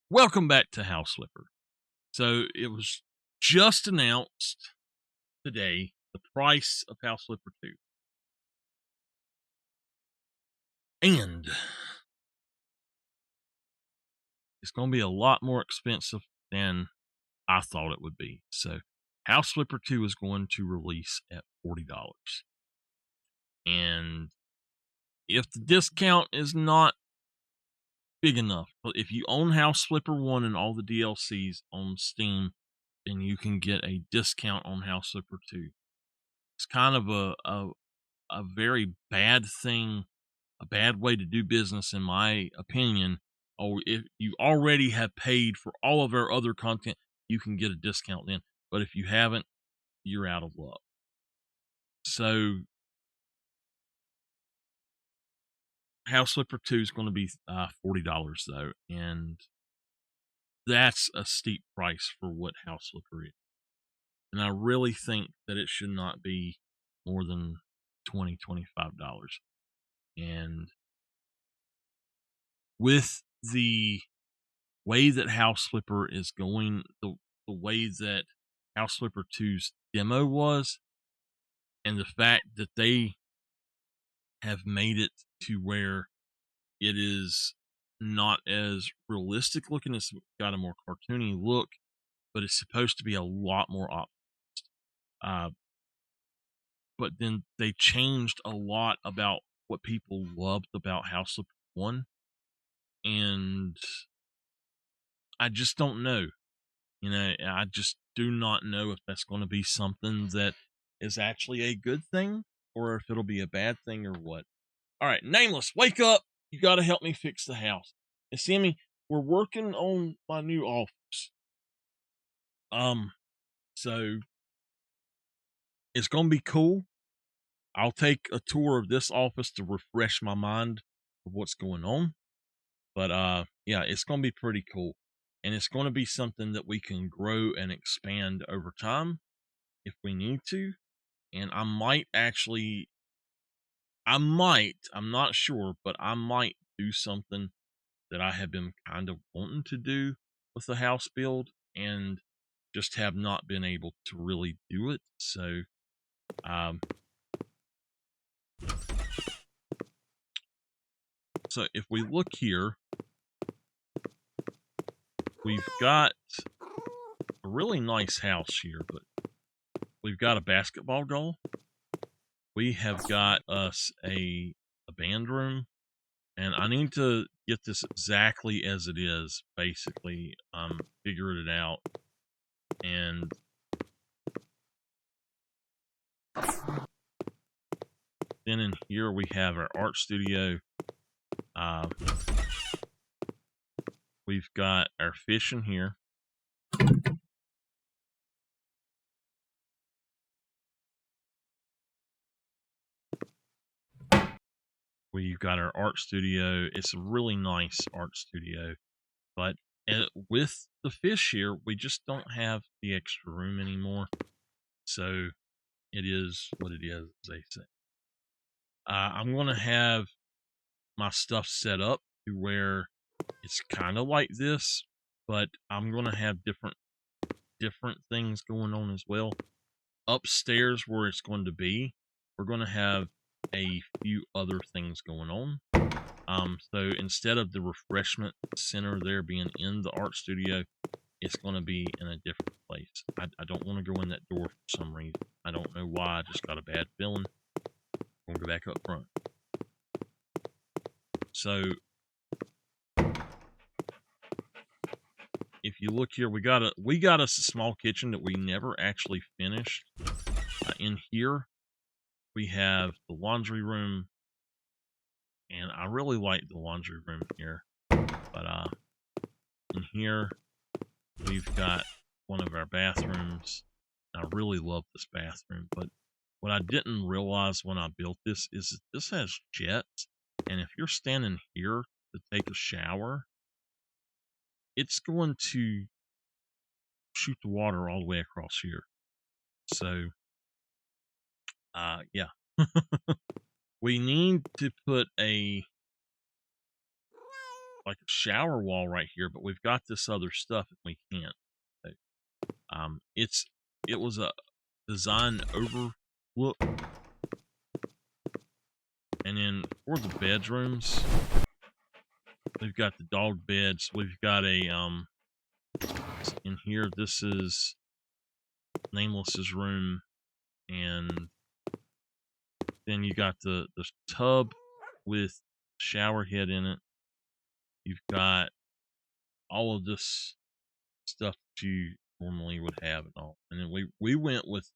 Welcome back to House Flipper. So it was just announced today the price of House Flipper 2. And it's going to be a lot more expensive than I thought it would be. So House Flipper 2 is going to release at $40. And if the discount is not big enough, but if you own House Flipper 1 and all the DLCs on Steam, then you can get a discount on House Flipper 2. It's kind of a very bad thing, a bad way to do business, in my opinion. Or if you already have paid for all of our other content, you can get a discount then. But if you haven't, you're out of luck. So House Flipper 2 is going to be $40 though, and that's a steep price for what House Flipper is. And I really think that it should not be more than $25. And with the way that House Flipper is going, the way that House Flipper 2's demo was, and the fact that they have made it to where it is not as realistic looking, it's got a more cartoony look, but it's supposed to be a lot more optimized. But then they changed a lot about what people loved about House Flipper 1, and I just don't know. I just do not know if that's going to be something that is actually a good thing or if it'll be a bad thing or what. All right, Nameless, wake up. You got to help me fix the house. And Sammy, we're working on my new office. So it's going to be cool. I'll take a tour of this office to refresh my mind of what's going on. But yeah, it's going to be pretty cool. And it's going to be something that we can grow and expand over time if we need to. And I'm not sure, but I might do something that I have been kind of wanting to do with the house build and just have not been able to really do it. So, so if we look here, we've got a really nice house here, but we've got a basketball goal. We have got us a band room, and I need to get this exactly as it is, basically. Figured it out. And then in here we have our art studio. We've got our fish in here. We've got our art studio. It's a really nice art studio, but with the fish here, we just don't have the extra room anymore. So it is what it is, as they say. I'm going to have my stuff set up to where it's kind of like this, but I'm going to have different things going on as well. Upstairs where it's going to be, we're going to have a few other things going on. So instead of the refreshment center there being in the art studio, it's going to be in a different place. I don't want to go in that door for some reason. I don't know why. I just got a bad feeling. I'm going to go back up front. So if you look here, we got us a small kitchen that we never actually finished. In here, we have the laundry room, and I really like the laundry room here. But in here, we've got one of our bathrooms. I really love this bathroom, but what I didn't realize when I built this is that this has jets, and if you're standing here to take a shower, it's going to shoot the water all the way across here. So, yeah. We need to put a like a shower wall right here, but we've got this other stuff and we can't. So, it was a design overlook. And then for the bedrooms, we've got the dog beds. We've got a in here. This is Nameless's room, and then you got the tub with shower head in it. You've got all of this stuff that you normally would have and all. And then we went with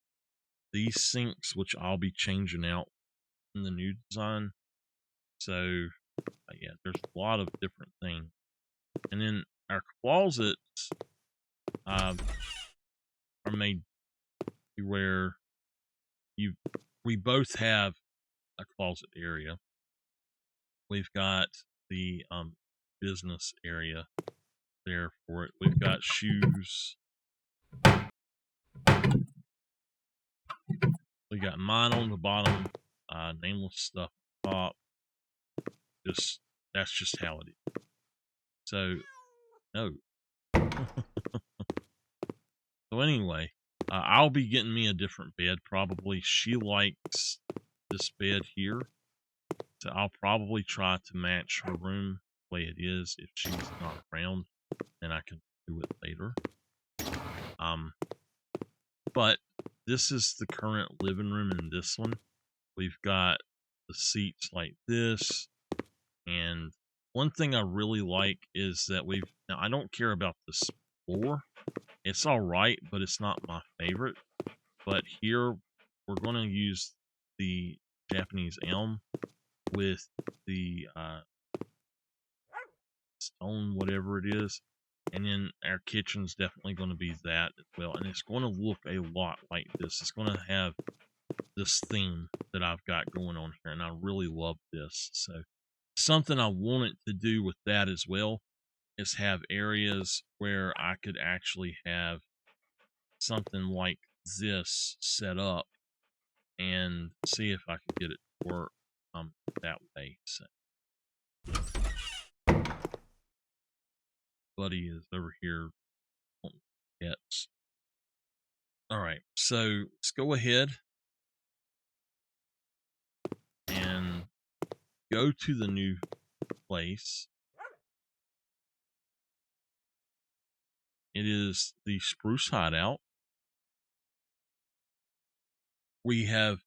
these sinks, which I'll be changing out in the new design. So yeah, there's a lot of different things. And then our closets are made where we both have a closet area. We've got the business area there for it. We've got shoes. We got mine on the bottom, nameless stuff on top. That's just how it is. So no. So anyway, I'll be getting me a different bed probably. She likes this bed here, so I'll probably try to match her room the way it is. If she's not around, then I can do it later. But this is the current living room in this one. We've got the seats like this, and one thing I really like is that now I don't care about this floor. It's all right, but it's not my favorite. But here we're going to use the Japanese elm with the stone, whatever it is. And then our kitchen's definitely going to be that as well. And it's going to look a lot like this. It's going to have this theme that I've got going on here. And I really love this. So something I wanted to do with that as well is have areas where I could actually have something like this set up and see if I could get it to work that way. So Buddy is over here on pets. All right, so let's go ahead and go to the new place. It is the Spruce Hideout. We have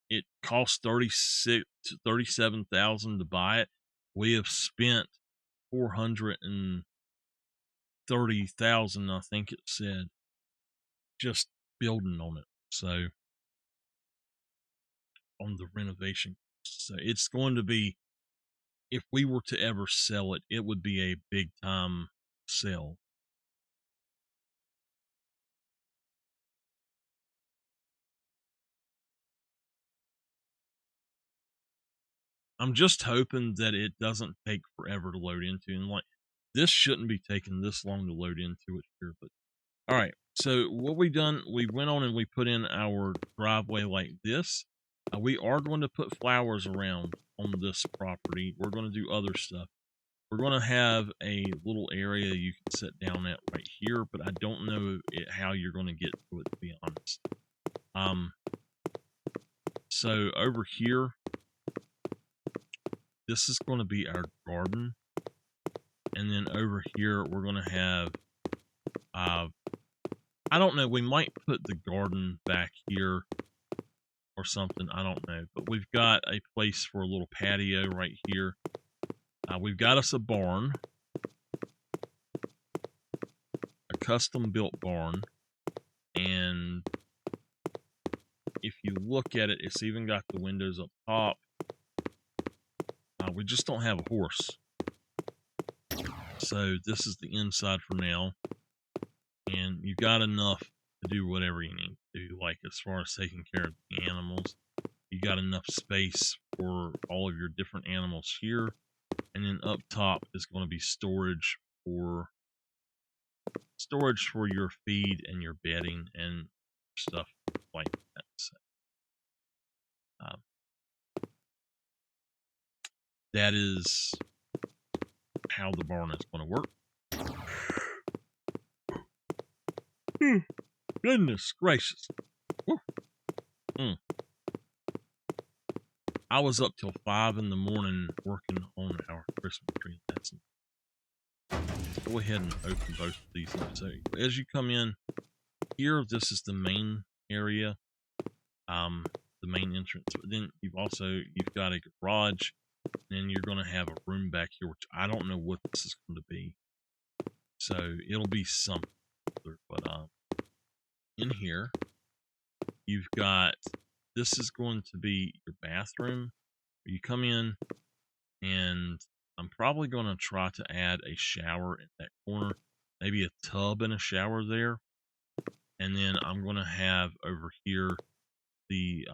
it cost $37,000 to buy it. We have spent $430,000, I think it said, just building on it. So on the renovation. So it's going to be, if we were to ever sell it, it would be a big time sell. I'm just hoping that it doesn't take forever to load into, and like this shouldn't be taking this long to load into it here. But all right, so what we done, we went on and we put in our driveway like this. We are going to put flowers around on this property. We're going to do other stuff. We're going to have a little area you can sit down at right here, but I don't know how you're going to get to it, to be honest. So over here, this is going to be our garden. And then over here, we're going to have, I don't know, we might put the garden back here or something. I don't know. But we've got a place for a little patio right here. We've got us a barn, a custom built barn. And if you look at it, it's even got the windows up top. We just don't have a horse. So this is the inside for now. And you've got enough to do whatever you need to do, like as far as taking care of the animals. You got enough space for all of your different animals here. And then up top is going to be storage for your feed and your bedding and stuff like that. So, that is how the barn is going to work. Goodness gracious. I was up till 5 in the morning working on our Christmas tree. Go ahead and open both of these up. So as you come in here, this is the main area, the main entrance. But then you've got a garage, and then you're going to have a room back here, which I don't know what this is going to be. So it'll be something. But in here, you've got, this is going to be your bathroom. You come in, and I'm probably going to try to add a shower in that corner, maybe a tub and a shower there. And then I'm going to have over here the,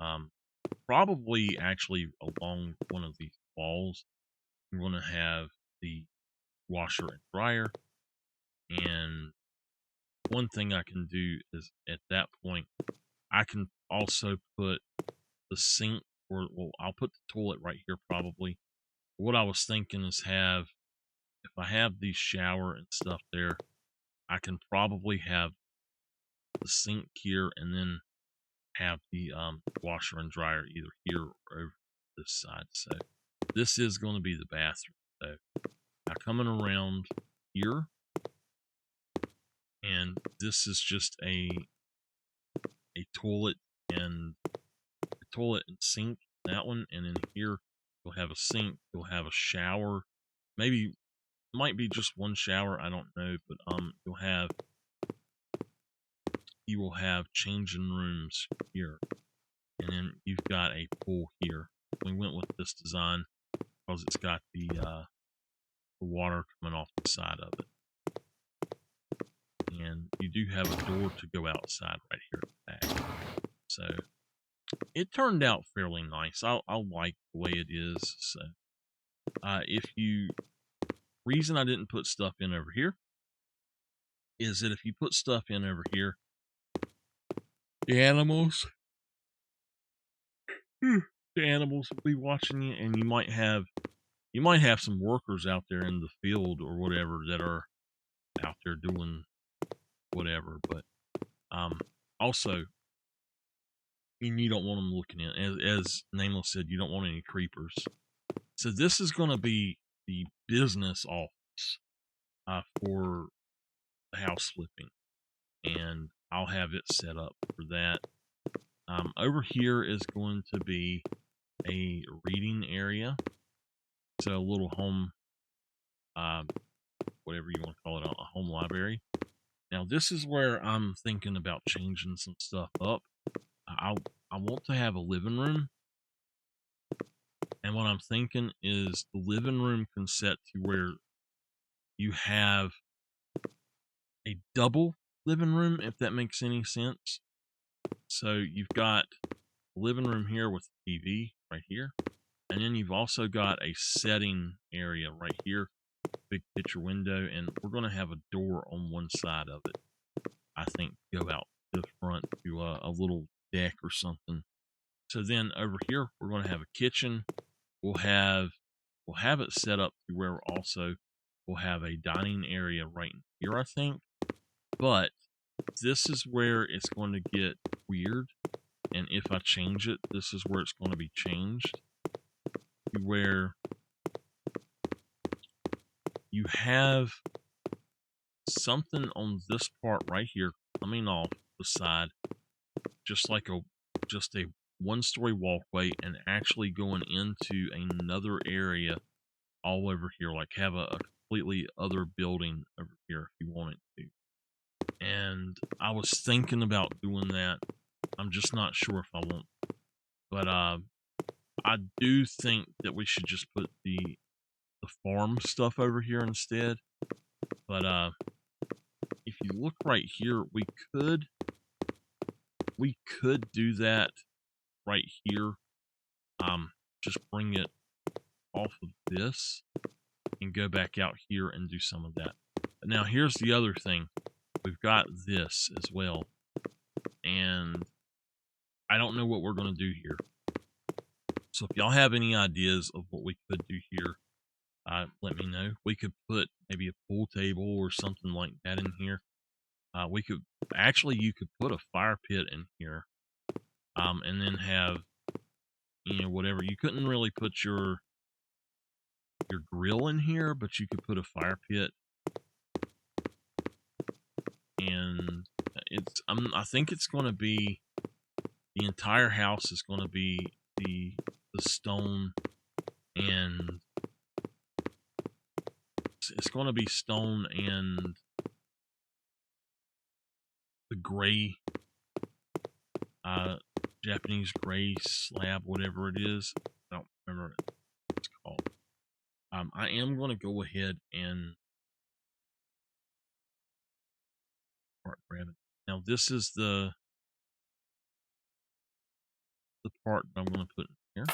probably actually along one of these walls, I'm going to have the washer and dryer. And one thing I can do is at that point, I can also put the sink, or well, I'll put the toilet right here probably. What I was thinking is if I have the shower and stuff there, I can probably have the sink here and then have the washer and dryer either here or over this side. So this is going to be the bathroom. So now coming around here, and this is just a toilet and sink, that one. And then here you'll have a sink, you'll have a shower, maybe might be just one shower, I don't know, but you will have changing rooms here, and then you've got a pool here. We went with this design because it's got the water coming off the side of it, and you do have a door to go outside right here at the back. So it turned out fairly nice. I like the way it is. So reason I didn't put stuff in over here is that if you put stuff in over here, the animals will be watching you, and you might have some workers out there in the field or whatever that are out there doing whatever. But also, you don't want them looking in. As Nameless said, you don't want any creepers. So this is going to be the business office for the house flipping, and I'll have it set up for that. Over here is going to be a reading area, so a little home, whatever you want to call it, a home library. Now this is where I'm thinking about changing some stuff up. I want to have a living room, and what I'm thinking is the living room can set to where you have a double living room, if that makes any sense. So you've got a living room here with TV right here, and then you've also got a setting area right here, big picture window, and we're going to have a door on one side of it. I think go out to the front to a little deck or something. So then over here we're going to have a kitchen. We'll have it set up to where we'll have a dining area right here, I think. But this is where it's going to get weird, and if I change it, this is where it's going to be changed to where you have something on this part right here coming off the side, just like a one-story walkway, and actually going into another area all over here, like have a completely other building over here if you want it to. And I was thinking about doing that. I'm just not sure if I want. But I do think that we should just put the farm stuff over here instead. But if you look right here, we could do that right here. Just bring it off of this and go back out here and do some of that. But now here's the other thing. We've got this as well, and I don't know what we're going to do here. So if y'all have any ideas of what we could do here, let me know. We could put maybe a pool table or something like that in here. We could actually, you could put a fire pit in here, and then have, whatever. You couldn't really put your grill in here, but you could put a fire pit, and I think it's going to be, the entire house is going to be the stone, and it's going to be stone and the gray, Japanese gray slab, whatever it is. I don't remember what it's called. I am going to go ahead and start grabbing. Now this is the part that I'm going to put in here.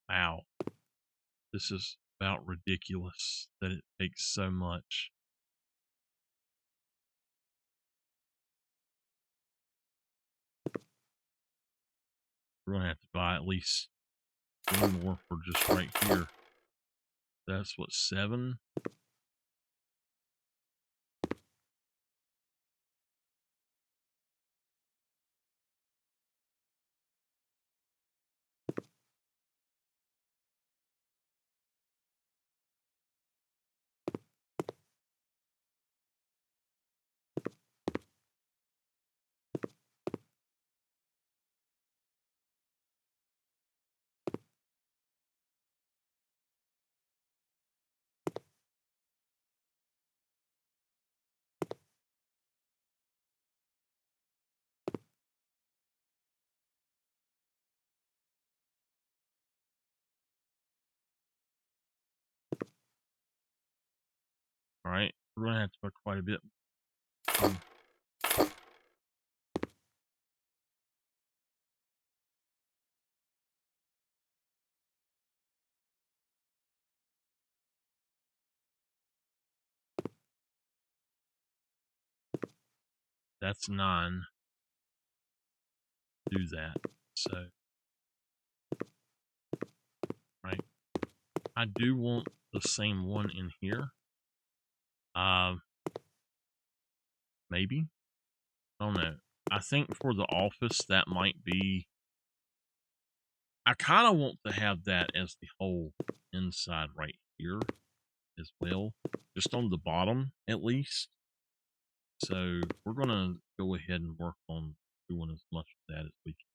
Wow, this is about ridiculous that it takes so much. We're going to have to buy at least one more for just right here. That's what, 7? All right, we're going to have to buy quite a bit. That's 9. Do that. So, right. I do want the same one in here. Maybe. I don't know. I think for the office that might be. I kind of want to have that as the whole inside right here as well, just on the bottom at least. So we're gonna go ahead and work on doing as much of that as we can.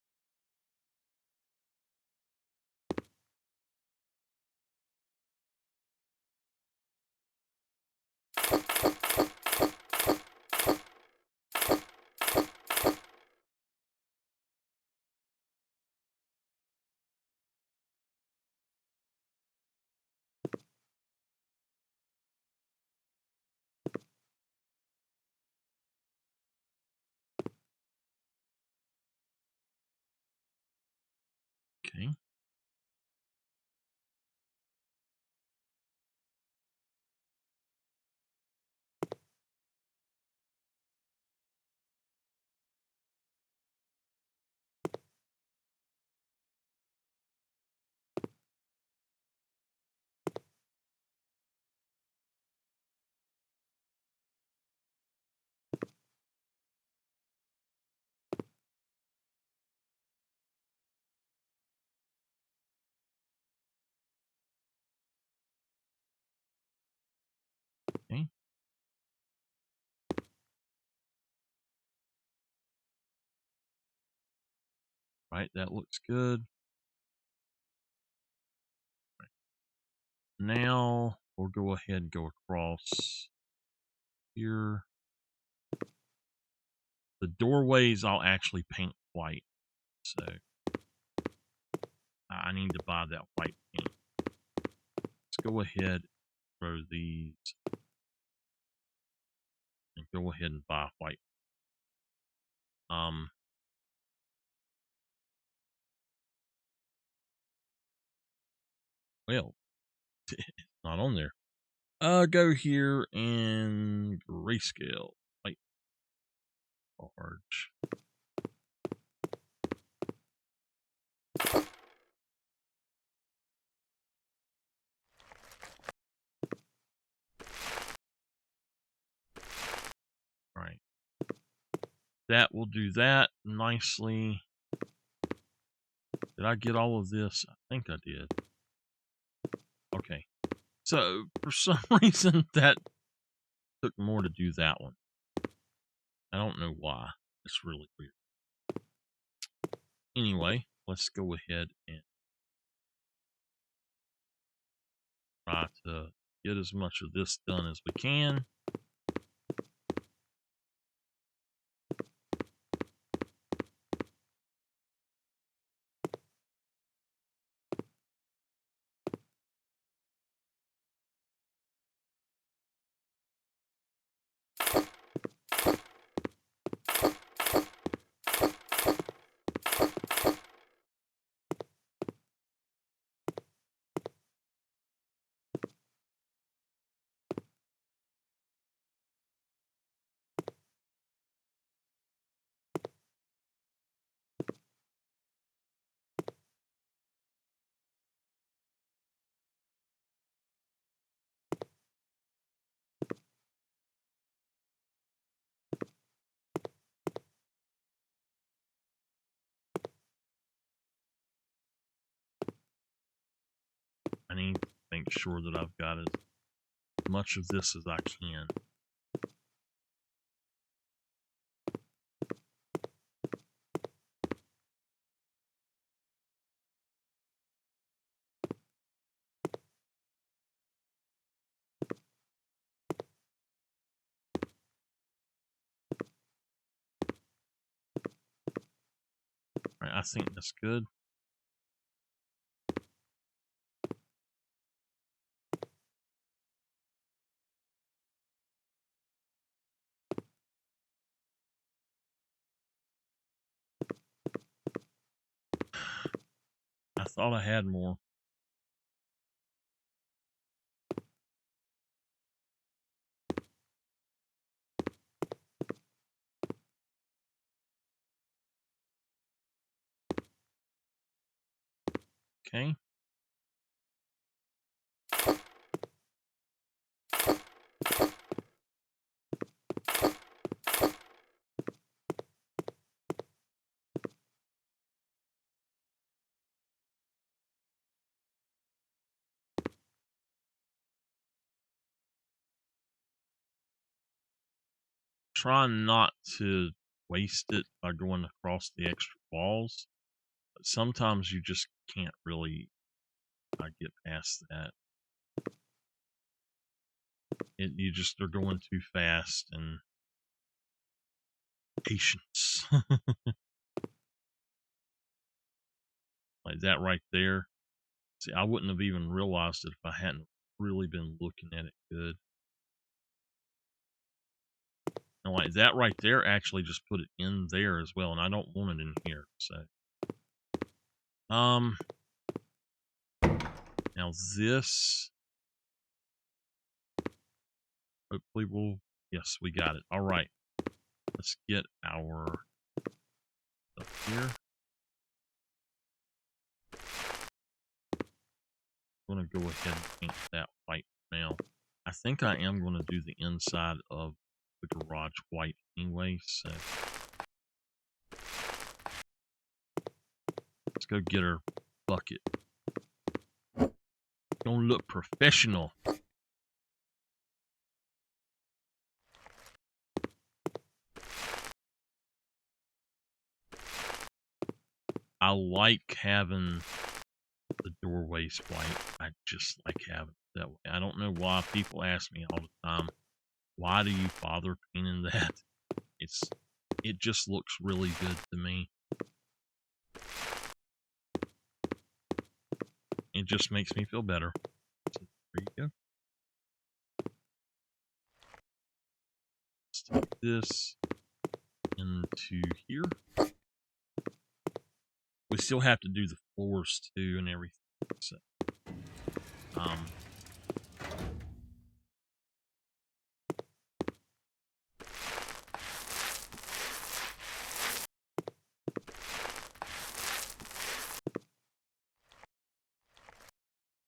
Okay. Okay. Right, that looks good. Right. Now we'll go ahead and go across here. The doorways I'll actually paint white, so I need to buy that white paint. Let's go ahead and throw these go ahead and buy white. Well, it's not on there. Go here and grayscale. White. Large. Right. That will do that nicely. Did I get all of this? I think I did. Okay. So, for some reason, that took more to do that one. I don't know why. It's really weird. Anyway, let's go ahead and try to get as much of this done as we can. I need to make sure that I've got as much of this as I can. All right, I think that's good. I thought I had more. Okay. Try not to waste it by going across the extra walls. But sometimes you just can't really get past that. You just are going too fast, and patience. Like that right there. See, I wouldn't have even realized it if I hadn't really been looking at it good. And like that right there actually just put it in there as well, and I don't want it in here. So now this hopefully will, yes, we got it. All right, let's get our stuff here. I'm going to go ahead and paint that white now. I think I am going to do the inside of the garage white anyway, so let's go get our bucket. Gonna look professional. I like having the doorways white. I just like having it that way. I don't know why people ask me all the time, why do you bother painting that? It just looks really good to me. It just makes me feel better. So there you go. Let's take this into here. We still have to do the floors too and everything. So,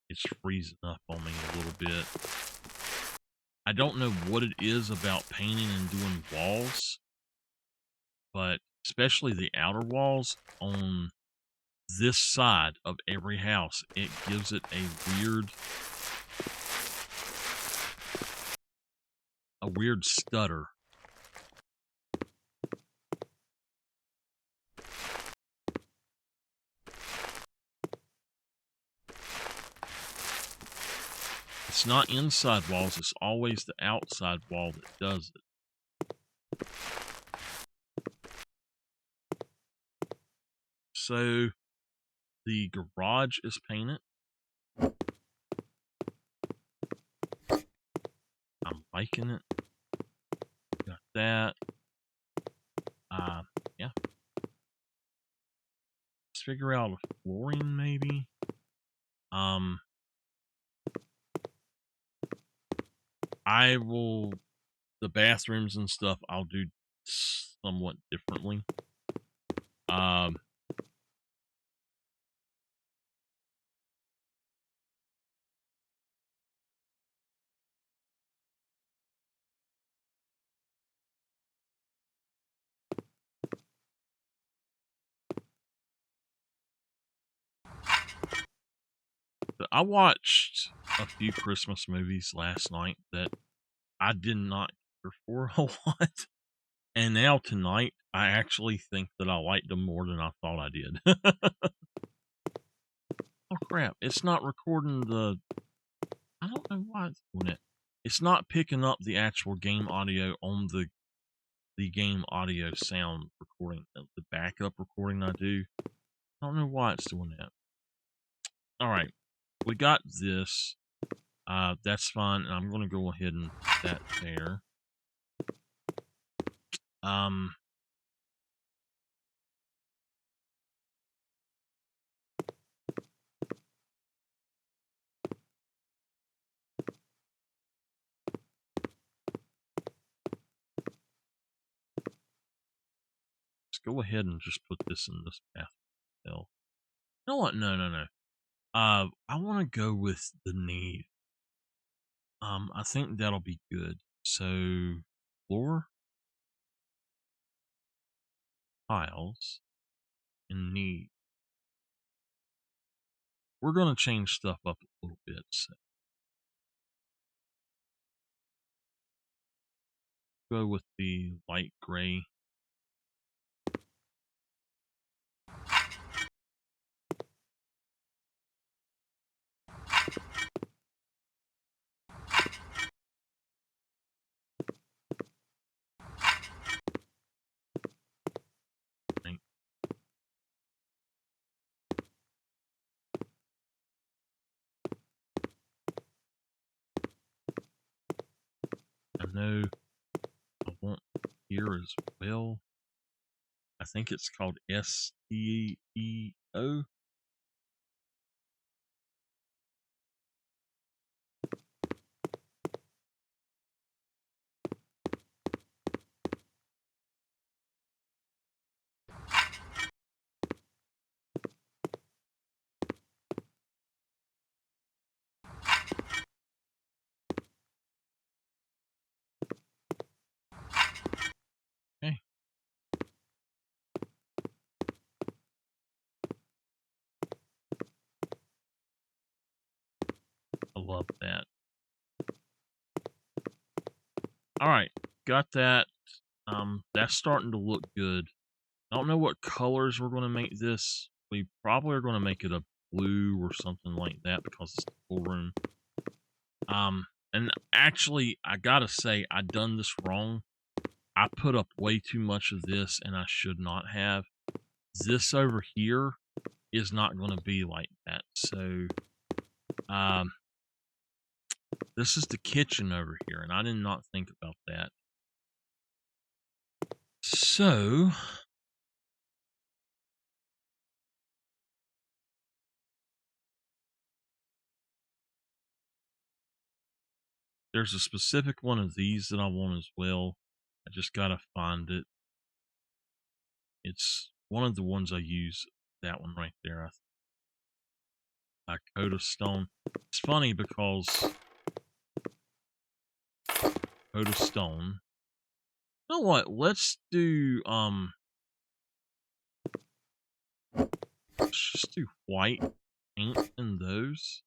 it's freezing up on me a little bit. I don't know what it is about painting and doing walls, but especially the outer walls on this side of every house, it gives it a weird stutter. It's not inside walls, it's always the outside wall that does it. So the garage is painted. I'm liking it. Got that. Yeah. Let's figure out a flooring maybe. The bathrooms and stuff I'll do somewhat differently. I watched a few Christmas movies last night that I did not care for a lot. And now tonight, I actually think that I liked them more than I thought I did. Oh crap, it's not recording I don't know why it's doing it. It's not picking up the actual game audio on the game audio sound recording, the backup recording I do. I don't know why it's doing that. Alright, we got this. That's fine, and I'm going to go ahead and put that there. Let's go ahead and just put this in this path. You know what? No. I want to go with the need. I think that'll be good. So, floor, tiles, and need. We're going to change stuff up a little bit. So. Go with the light gray. I know I want here as well. I think it's called STEO. Okay. I love that. All right, got that. That's starting to look good. I don't know what colors we're going to make this. We probably are going to make it a blue or something like that because it's the full room. And actually, I gotta say, I done this wrong. I put up way too much of this, and I should not have. This over here is not going to be like that. So, this is the kitchen over here, and I did not think about that. So there's a specific one of these that I want as well. I just gotta find it. It's one of the ones I use. That one right there. I coat of stone. It's funny because coat of stone. You know what? Let's do let's just do white paint in those.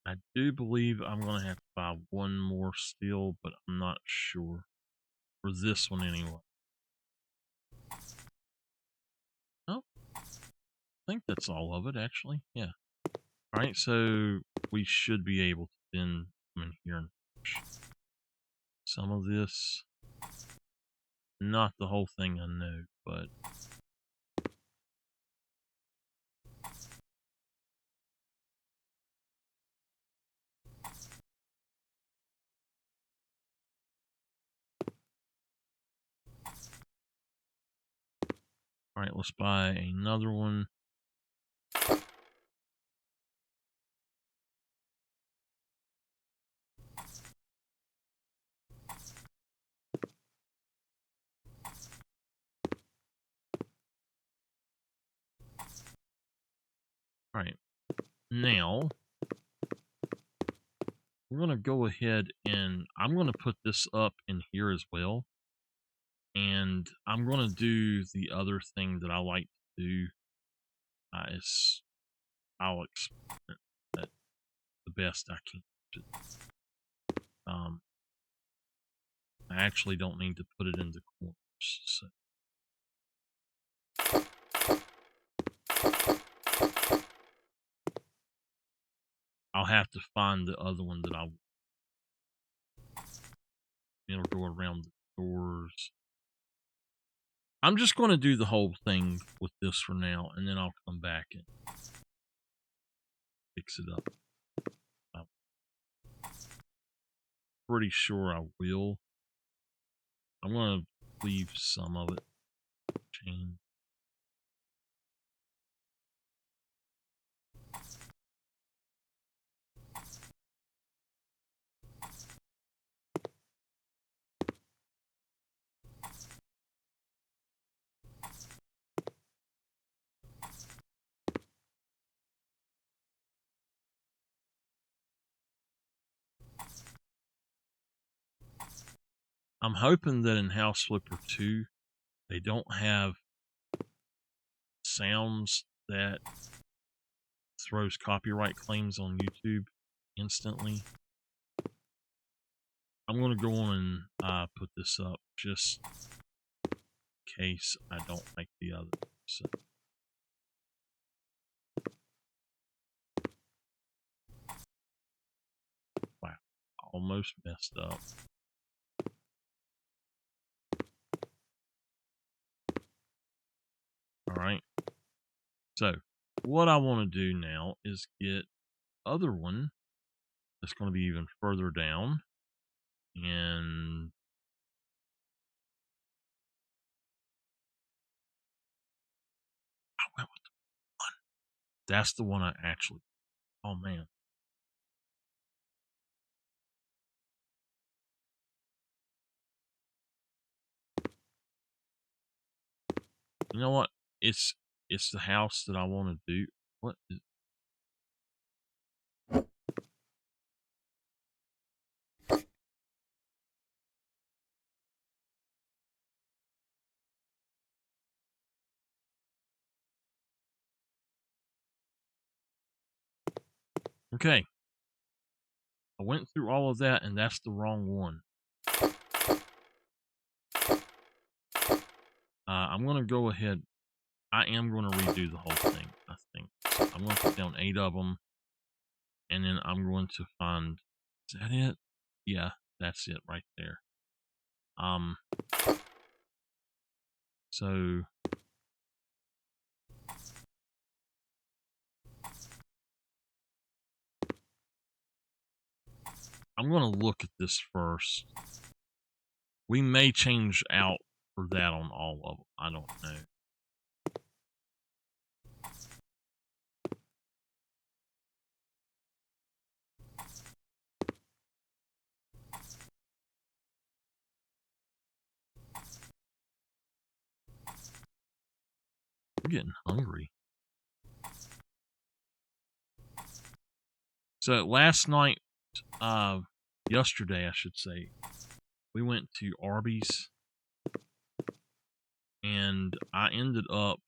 I do believe I'm gonna have to buy one more steel, but I'm not sure. For this one anyway. Oh, I think that's all of it actually. Yeah. Alright, so we should be able to then come in here and push some of this. Not the whole thing, I know, but alright, let's buy another one. Alright, now we're going to go ahead and I'm going to put this up in here as well. And I'm going to do the other thing that I like to do. I'll explain it the best I can. I actually don't need to put it in the corners. So. I'll have to find the other one that it'll go around the doors. I'm just going to do the whole thing with this for now, and then I'll come back and fix it up. I'm pretty sure I will. I'm going to leave some of it. Chain. I'm hoping that in House Flipper 2, they don't have sounds that throws copyright claims on YouTube instantly. I'm going to go on and put this up just in case I don't like the other. So. Wow, almost messed up. Alright. So, what I want to do now is get other one that's going to be even further down. And I went with the one. That's the one I actually. Oh man. You know what? It's the house that I want to do. What is okay. I went through all of that, and that's the wrong one. I'm going to go ahead. I am going to redo the whole thing, I think. So I'm going to put down 8 of them, and then I'm going to find... Is that it? Yeah, that's it right there. So... I'm going to look at this first. We may change out for that on all of them. I don't know. I'm getting hungry. So last night, yesterday I should say, we went to Arby's, and I ended up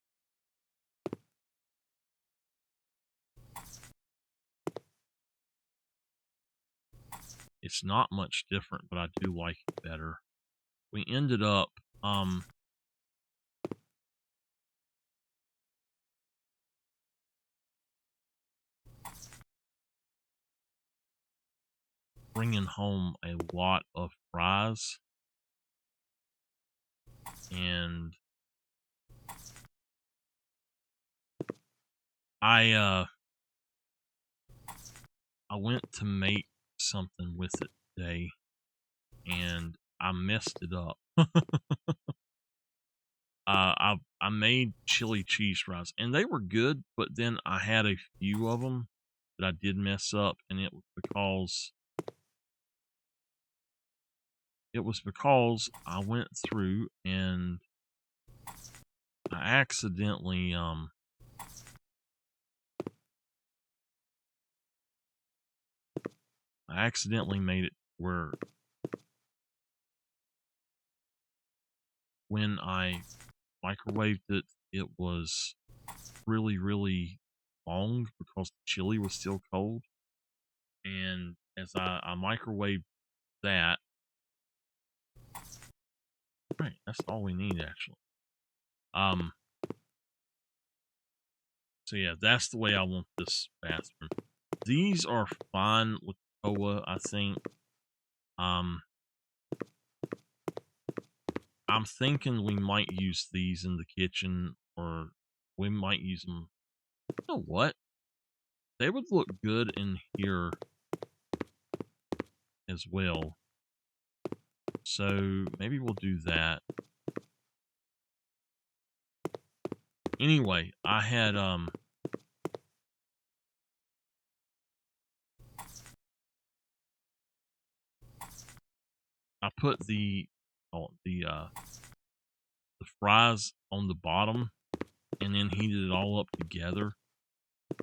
it's not much different, but I do like it better. We ended up bringing home a lot of fries, and I went to make something with it today, and I messed it up. I made chili cheese fries, and they were good, but then I had a few of them that I did mess up, and it was because I went through and I accidentally made it where when I microwaved it, it was really, really long because the chili was still cold. And as I microwaved that, right, that's all we need actually. So yeah, that's the way I want this bathroom. These are fine with Koa, I think. I'm thinking we might use these in the kitchen, or we might use them. You know what? They would look good in here as well. So maybe we'll do that. Anyway, I had I put the fries on the bottom and then heated it all up together,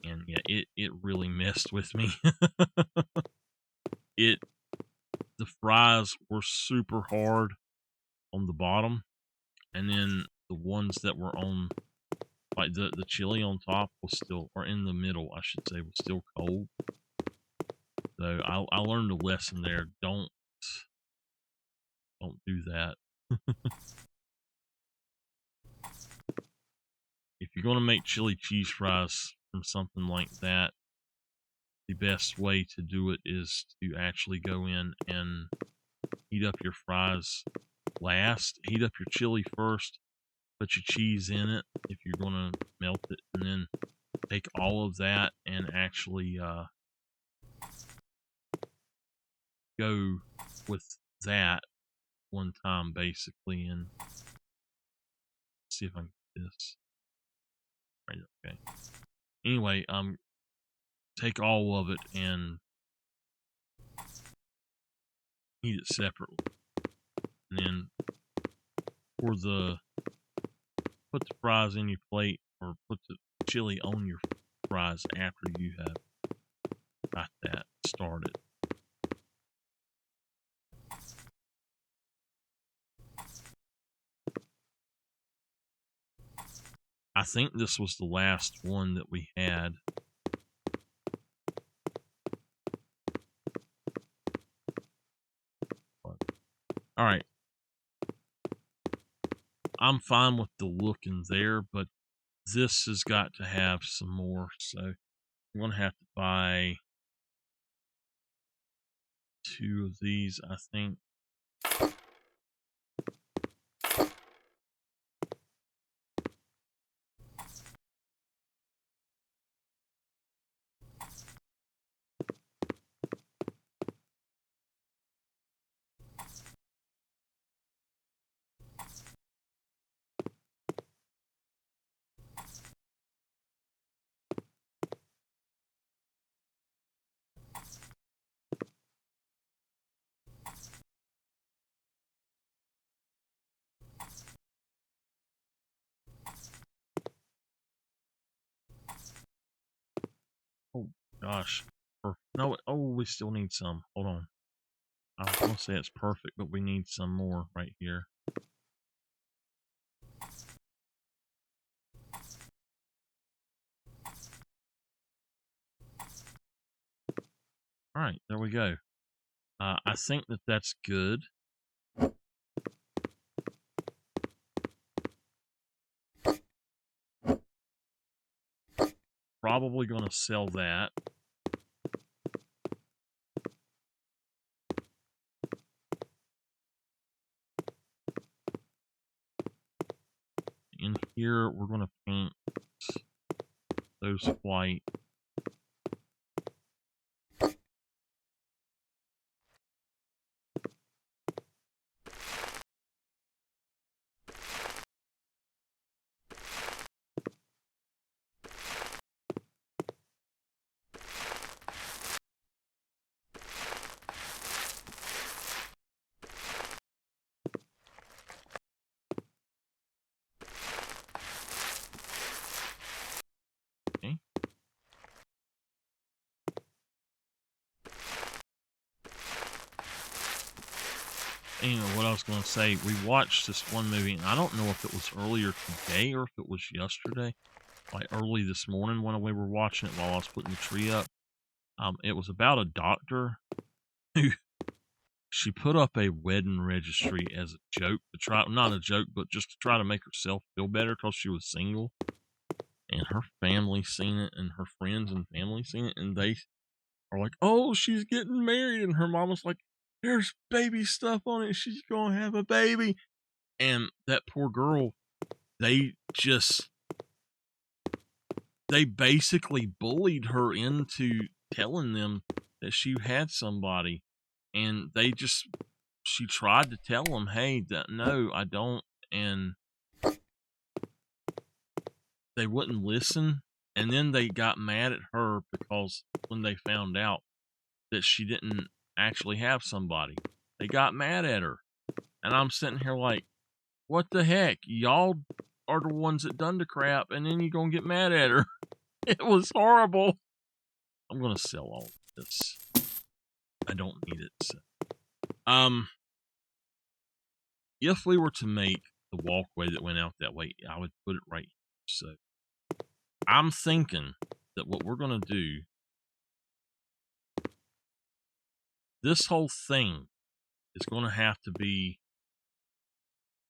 and yeah, it really messed with me. The fries were super hard on the bottom, and then the ones that were on, like the chili on top was still, or in the middle I should say, was still cold. So I learned a lesson there. Don't do that. If you're going to make chili cheese fries from something like that, the best way to do it is to actually go in and heat up your fries last. Heat up your chili first, put your cheese in it if you're going to melt it, and then take all of that and actually go with that one time basically, and see if I can get this right. Okay. Anyway, take all of it and heat it separately, and then put the fries in your plate, or put the chili on your fries after you have got that started. I think this was the last one that we had. All right. I'm fine with the look in there, but this has got to have some more. So I'm going to have to buy 2 of these, I think. Oh, gosh. No, oh, we still need some. Hold on. I was going to say it's perfect, but we need some more right here. All right, there we go. I think that that's good. Probably going to sell that. In here, we're going to paint those white. Okay. You know what I was going to say, we watched this one movie, and I don't know if it was earlier today or if it was yesterday, like early this morning when we were watching it while I was putting the tree up. It was about a doctor who she put up a wedding registry as a joke to try, not a joke, but just to try to make herself feel better because she was single. And her family seen it, and her friends and family seen it, and they are like, "Oh, she's getting married," and her mom was like, "There's baby stuff on it. She's gonna have a baby." And that poor girl, they just they basically bullied her into telling them that she had somebody, and she tried to tell them, "Hey, no, I don't," and they wouldn't listen. And then they got mad at her because when they found out that she didn't actually have somebody, they got mad at her. And I'm sitting here like, what the heck? Y'all are the ones that done the crap, and then you gonna get mad at her. It was horrible. I'm gonna sell all of this. I don't need it. So. If we were to make the walkway that went out that way, I would put it right here. So I'm thinking that what we're gonna do, this whole thing is gonna have to be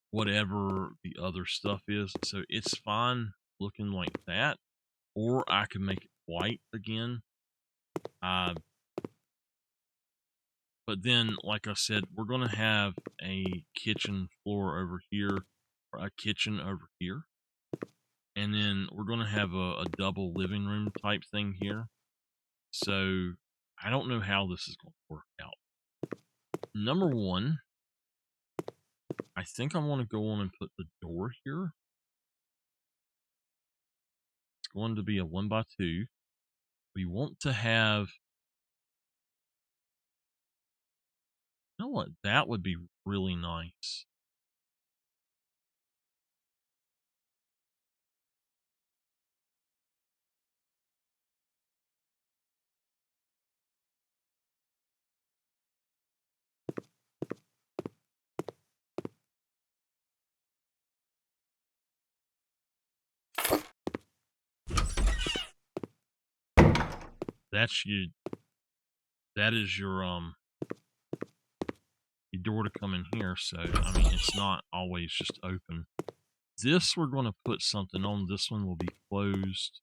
whatever the other stuff is. So it's fine looking like that, or I can make it white again. But then, like I said, we're going to have a kitchen floor over here, or a kitchen over here. And then we're going to have a double living room type thing here. So I don't know how this is going to work out. Number one, I think I want to go on and put the door here. It's going to be a 1x2. We want to have, you know what? That would be really nice. That's you. That is your a door to come in here. So, I mean, it's not always just open. This, we're going to put something on. This one will be closed.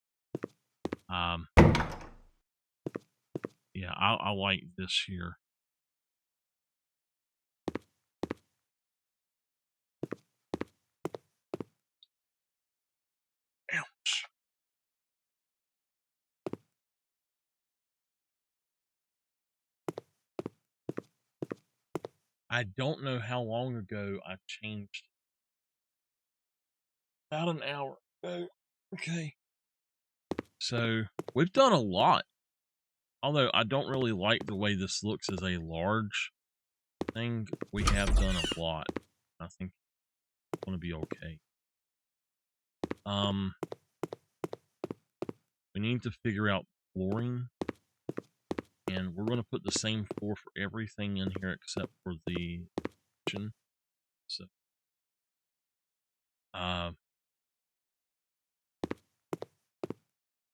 Yeah, I like this here. Ouch. I don't know how long ago I changed. About an hour ago. Okay. So we've done a lot. Although I don't really like the way this looks as a large thing, we have done a lot. I think it's going to be okay. We need to figure out flooring. And we're going to put the same floor for everything in here except for the kitchen. So,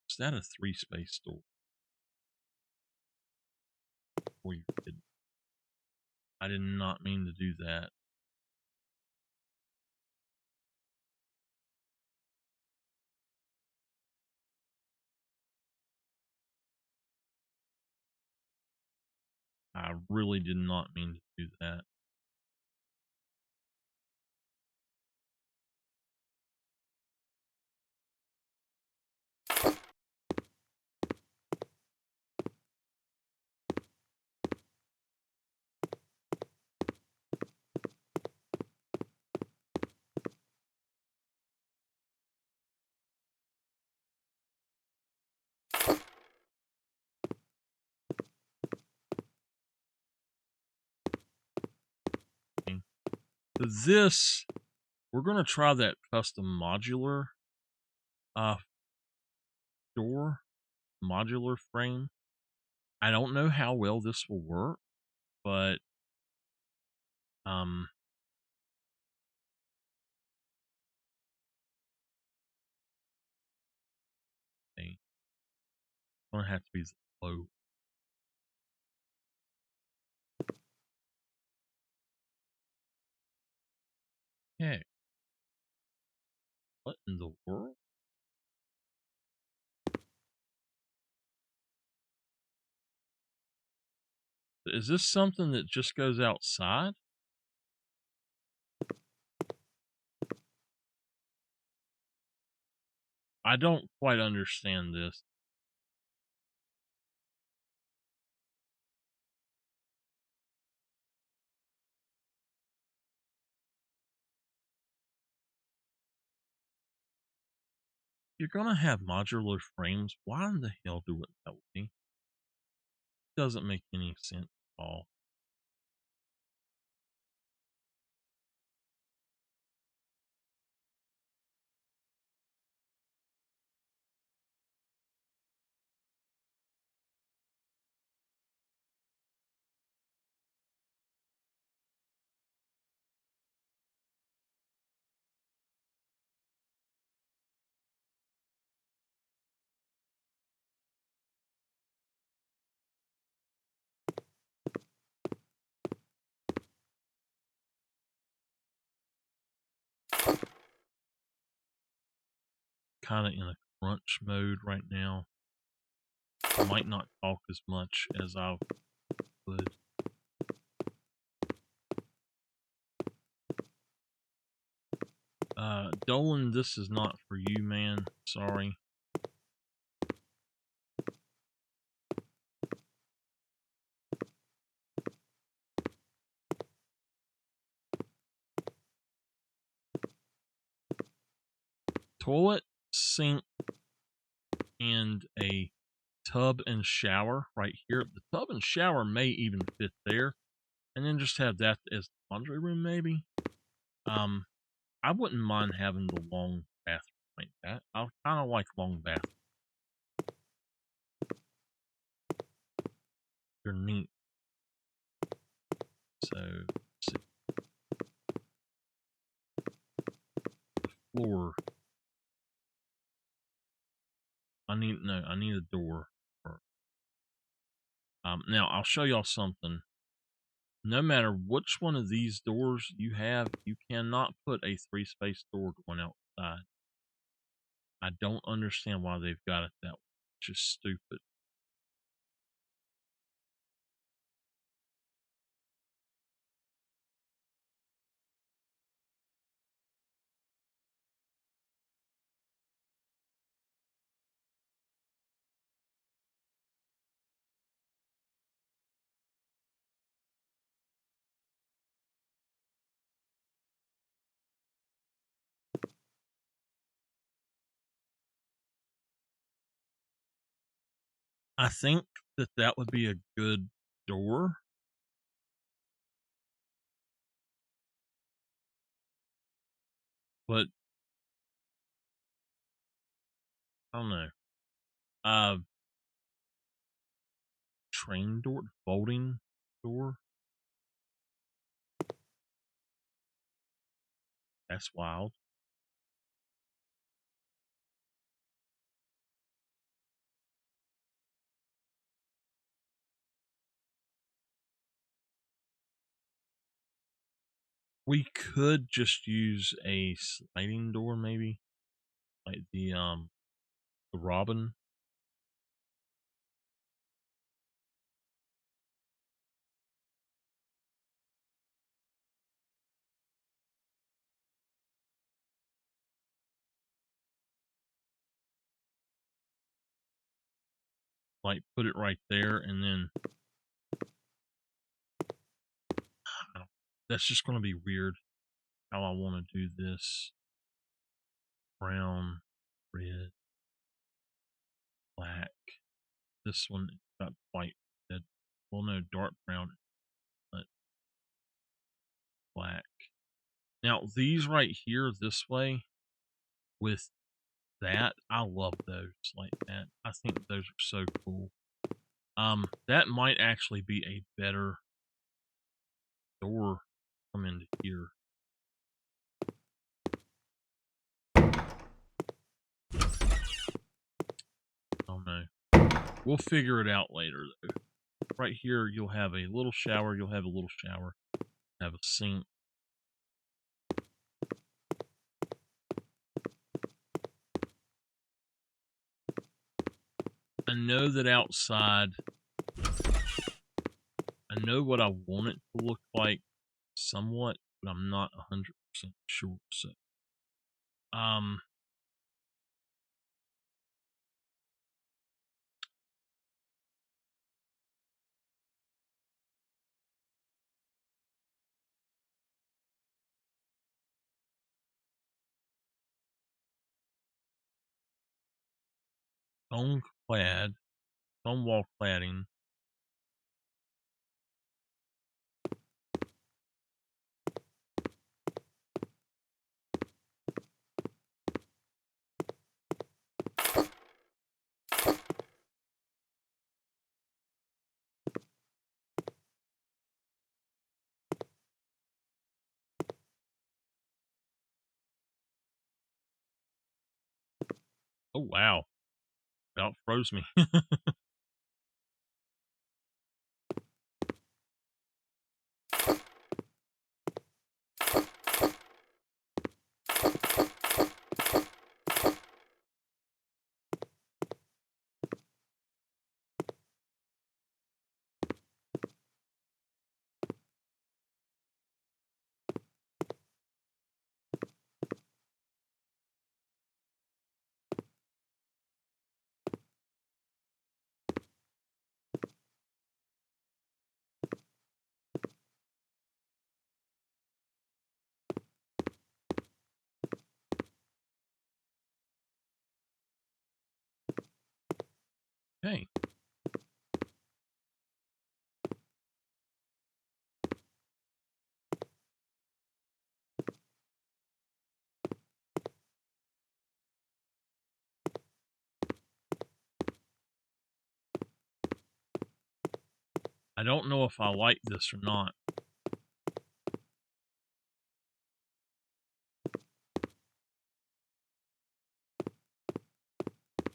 is that a 3-space door? Or you did? I did not mean to do that. I really did not mean to do that. Okay. So this, we're going to try that custom modular door, modular frame. I don't know how well this will work, but it's going to have to be low. Okay. What in the world? Is this something that just goes outside? I don't quite understand this. You're gonna have modular frames. Why in the hell do it that way? Doesn't make any sense at all. Kind of in a crunch mode right now. I might not talk as much as I would. Dolan, this is not for you, man. Sorry. Toilet, sink, and a tub and shower right here. The tub and shower may even fit there. And then just have that as the laundry room, maybe. I wouldn't mind having the long bathroom like that. I kind of like long bathrooms. They're neat. So, let's see. The floor. I need a door. Now I'll show y'all something. no matter which one of these doors you have, you cannot put a 3-space door going outside. I don't understand why they've got it that way. It's just stupid. I think that that would be a good door. But I don't know. Train door, folding door. That's wild. We could just use a sliding door, maybe, like the Robin. Like put it right there, and then that's just going to be weird. How I want to do this: brown, red, black. This one got white. Red. Well, no, dark brown, but black. Now these right here, this way, with that, I love those like that. I think those are so cool. That might actually be a better door come into here. Oh no. We'll figure it out later though. Right here you'll have a little shower, have a sink. I know that outside, I know what I want it to look like somewhat, but I'm not 100% sure. So, um, stone clad, stone wall cladding. Oh wow, about froze me. Hey, I don't know if I like this or not.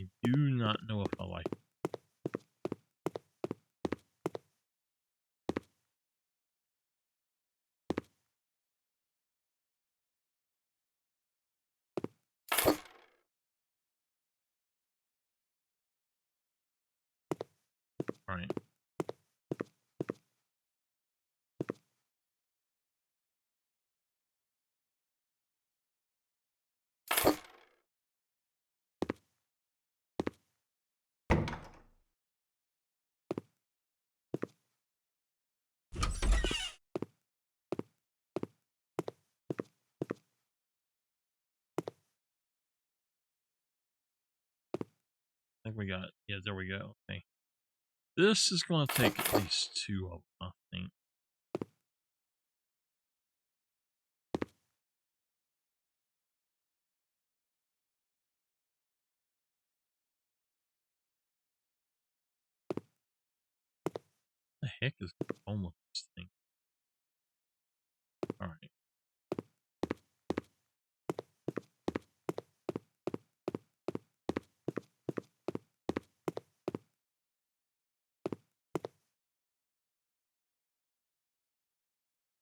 I do not know if I like it. All right. I think we got it. Yeah, there we go. Okay. This is going to take at least 2 of them, I think. The heck is going on with this thing? All right.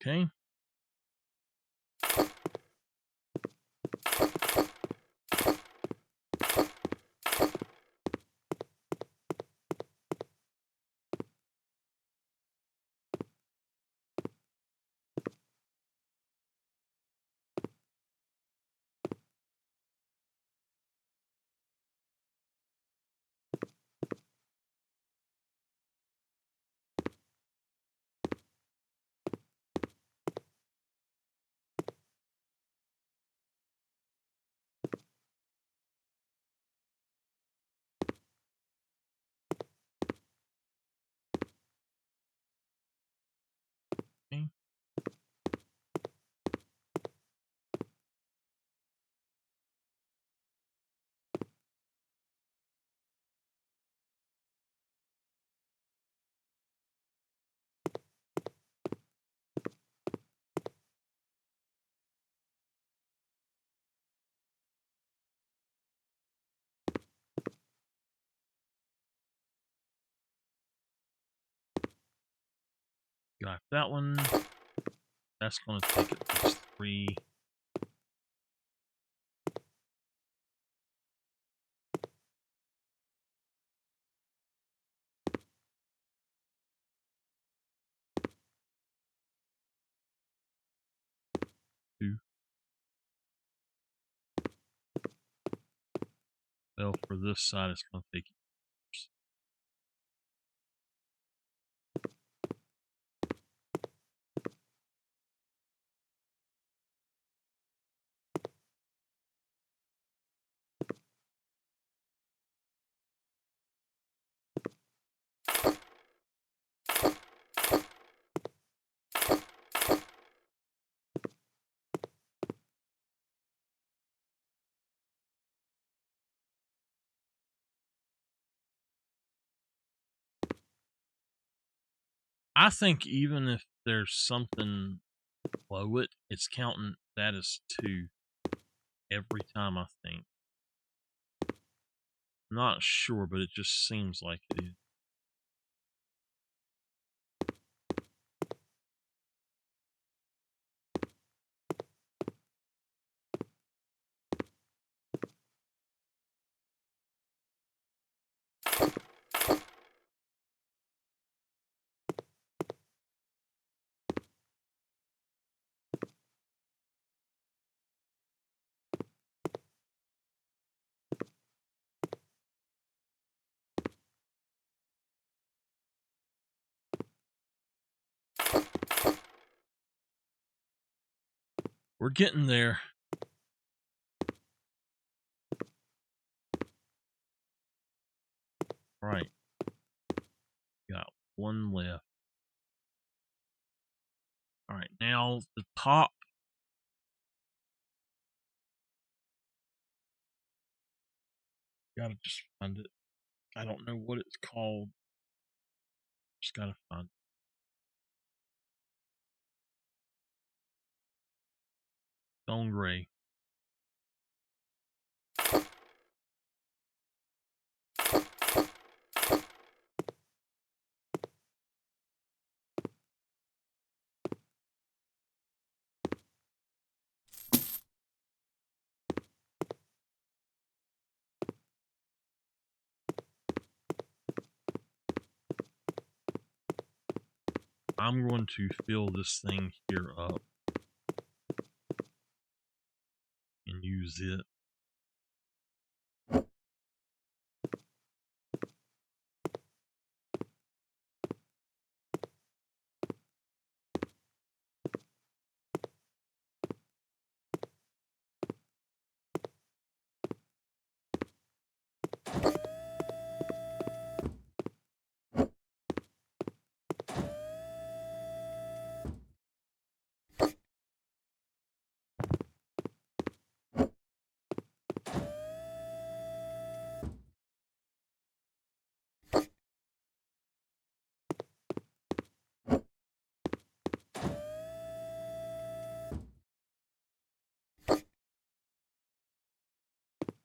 Okay. Okay. Got that one. That's going to take at least 3. Two. Well, for this side, it's going to take years. I think even if there's something below it, it's counting that as 2 every time, I think. Not sure, but it just seems like it is. We're getting there. All right. Got 1 left. All right. Now the top. Gotta just find it. I don't know what it's called. Just gotta find it. Stone gray. I'm going to fill this thing here up and use it.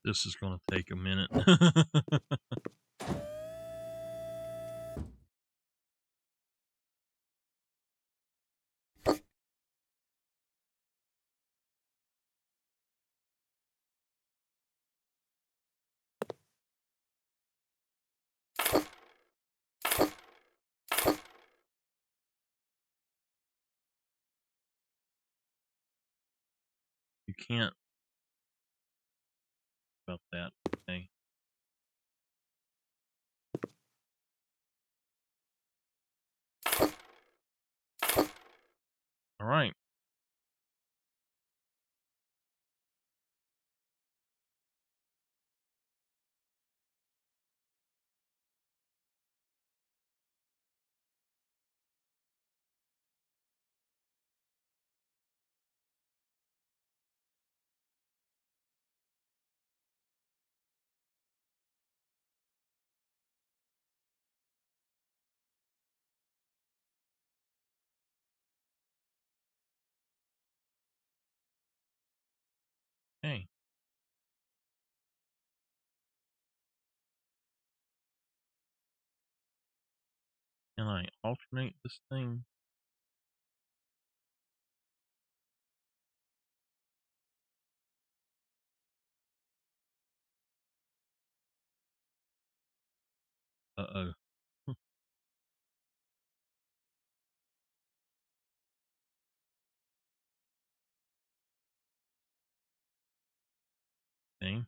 This is going to take a minute. You can't about that. Okay. All right. Okay. Can I alternate this thing? Uh-oh. Okay.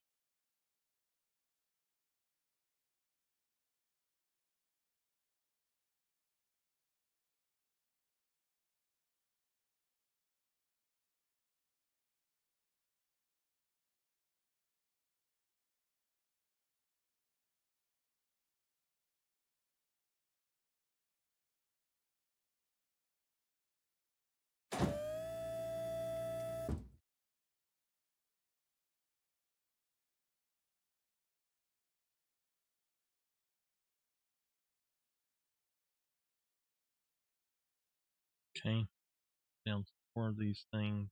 Okay. Down to 4 of these things.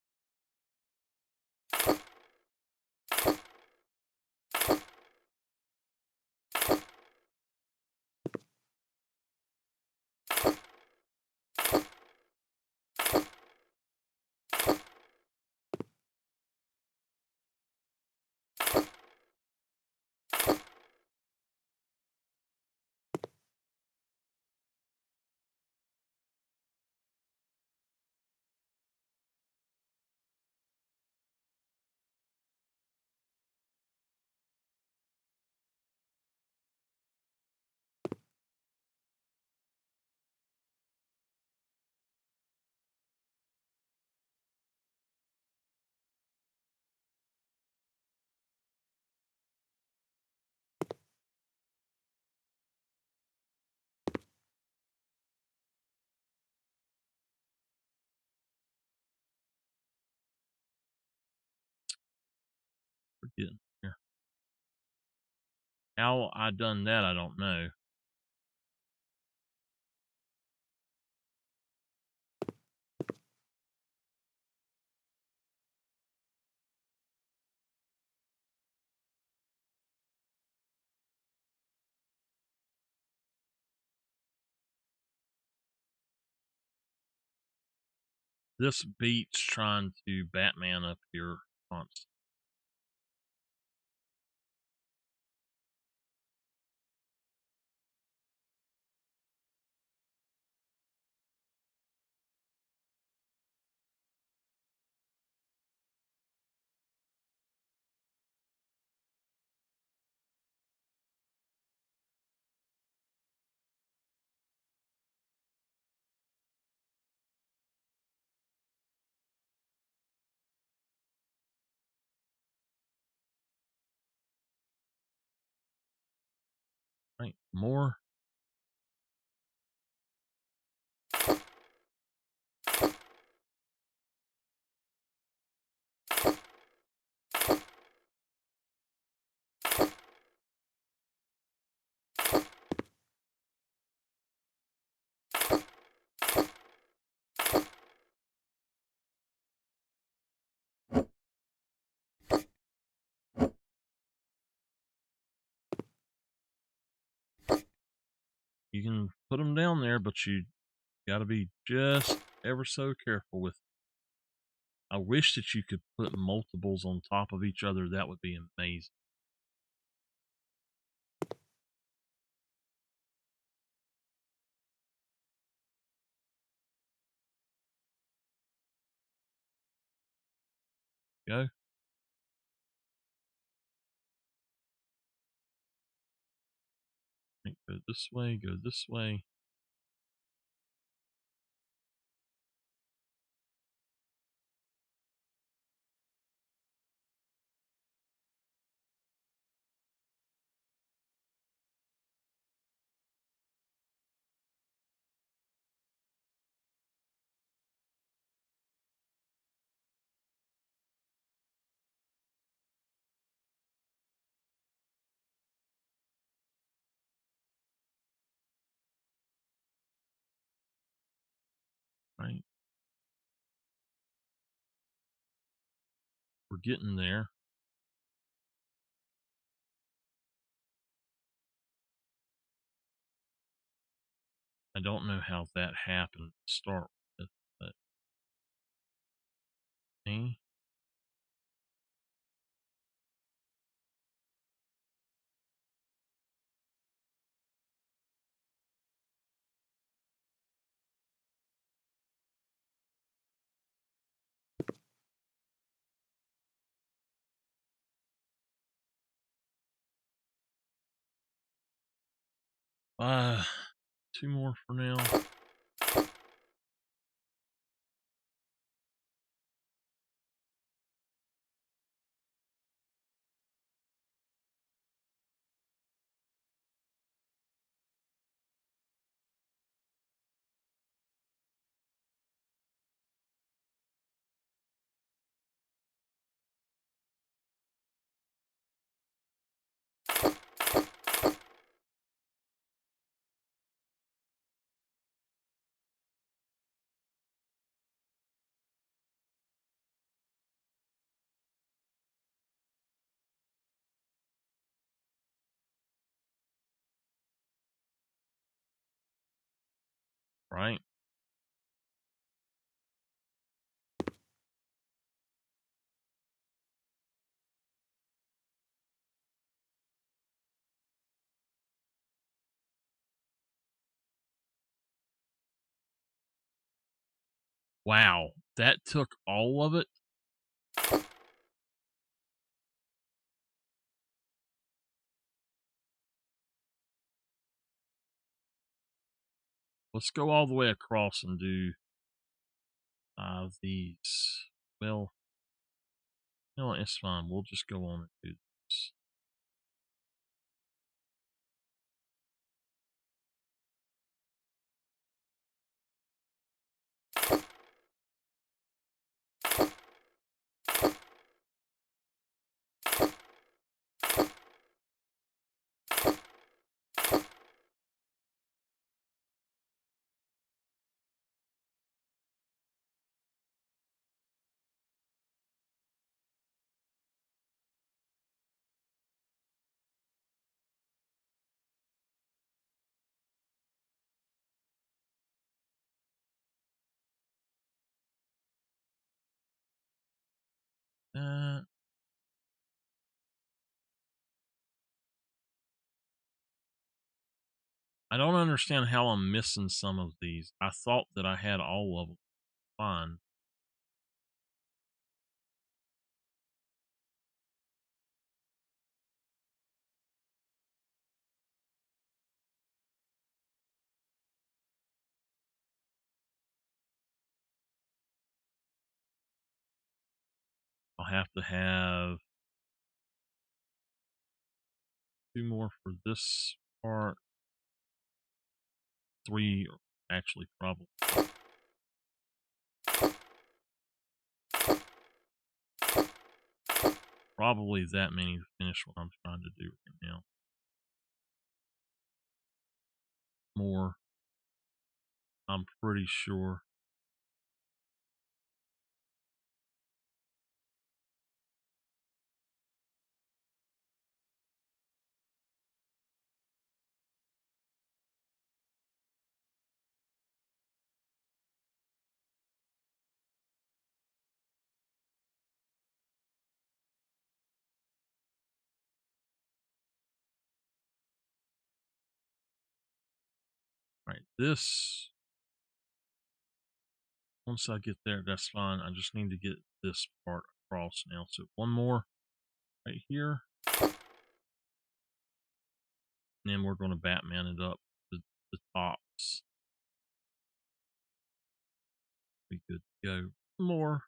Forget here. How I done that, I don't know. This beat's trying to Batman up here constantly. More. You can put them down there, but you got to be just ever so careful with. I wish that you could put multiples on top of each other. That would be amazing. Go. Go this way. Go this way. Right. We're getting there. I don't know how that happened to start with, but me. Two more for now. Right. Wow. That took all of it. Let's go all the way across and do these. Well, no, it's fine. We'll just go on and do this. Uh, I don't understand how I'm missing some of these. I thought that I had all of them fine. I'll have to have two more for this part. 3, actually, probably. Probably that many to finish what I'm trying to do right now. More. I'm pretty sure. Right, this, once I get there, that's fine. I just need to get this part across now. So one more right here. And then we're going to Batman it up the tops. Be good to go. More.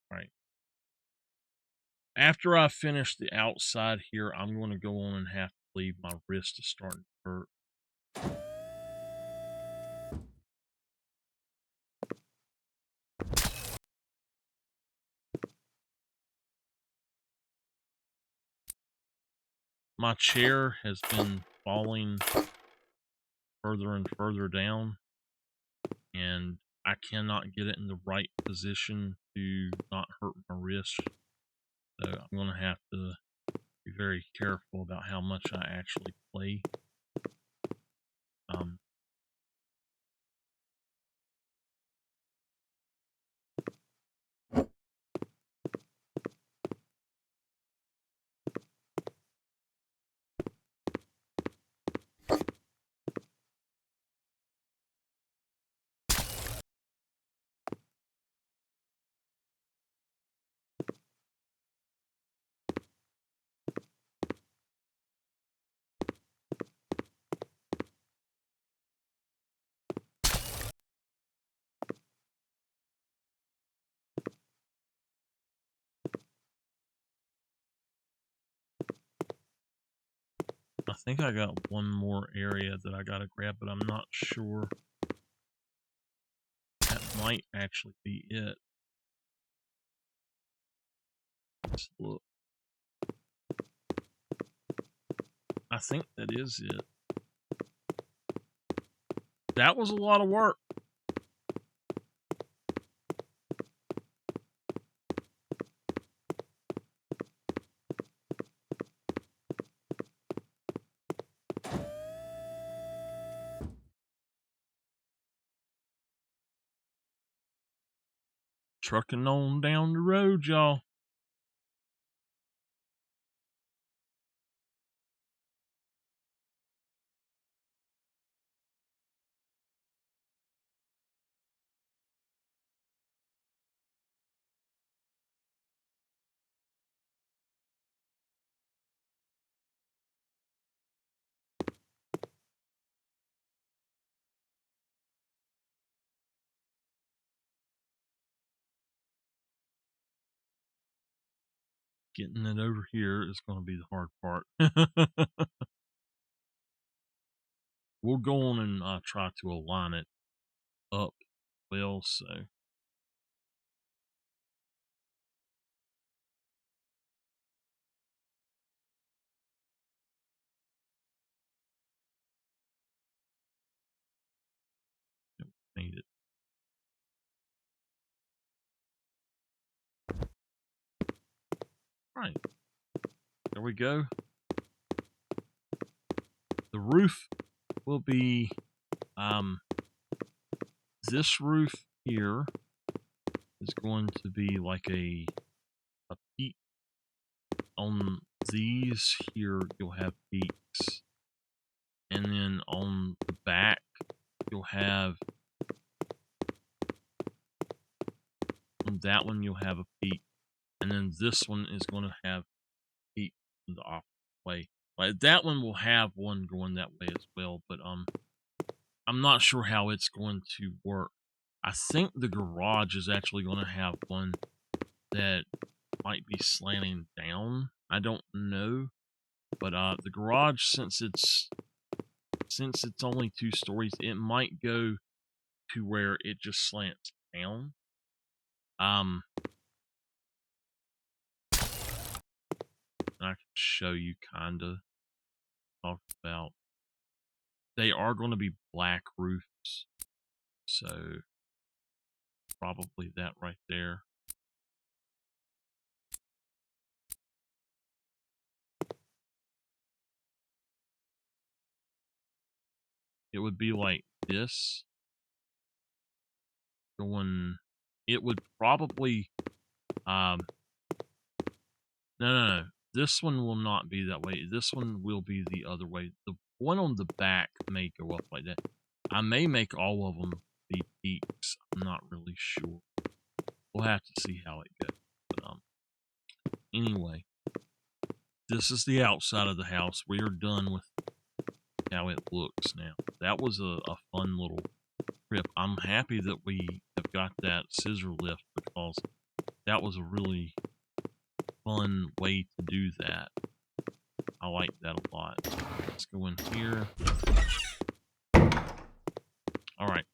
Right. After I finish the outside here, I'm going to go on and have to leave. My wrist is starting to hurt. My chair has been falling further and further down, and I cannot get it in the right position to not hurt my wrist. So I'm going to have to be very careful about how much I actually play. I think I got one more area that I gotta grab, but I'm not sure. That might actually be it. Let's look. I think that is it. That was a lot of work. Trucking on down the road, y'all. Getting it over here is going to be the hard part. We'll go on and try to align it up well, so. Made it. All right. There we go. The roof will be this roof here is going to be like a peak. On these here, you'll have peaks. And then on the back, you'll have, on that one, you'll have a peak. And then this one is going to have peak in the opposite way. Like that one will have one going that way as well, but I'm not sure how it's going to work. I think the garage is actually going to have one that might be slanting down. I don't know, but the garage, since it's since it's only 2 stories, it might go to where it just slants down. I can show you kinda talk about. They are going to be black roofs, so probably that right there. It would be like this. It would probably, no. This one will not be that way. This one will be the other way. The one on the back may go up like that. I may make all of them be peaks. I'm not really sure. We'll have to see how it goes. But, anyway, this is the outside of the house. We are done with how it looks now. That was a fun little trip. I'm happy that we have got that scissor lift because that was a really fun way to do that. I like that a lot. Let's go in here. Alright.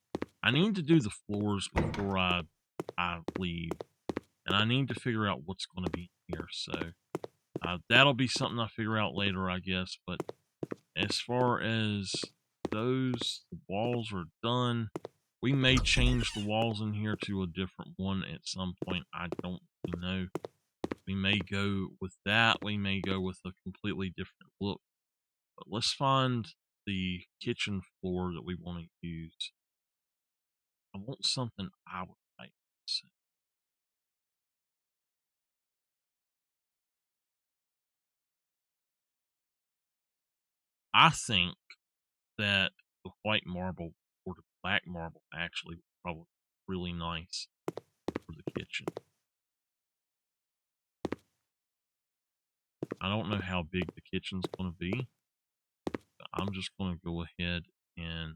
I need to do the floors before I leave. And I need to figure out what's going to be here. So that'll be something I figure out later, I guess. But as far as those, the walls are done. We may change the walls in here to a different one at some point. I don't know. We may go with that. We may go with a completely different look. But let's find the kitchen floor that we want to use. I want something I would like. So I think that the white marble or the black marble actually would probably be really nice for the kitchen. I don't know how big the kitchen's going to be. But I'm just going to go ahead and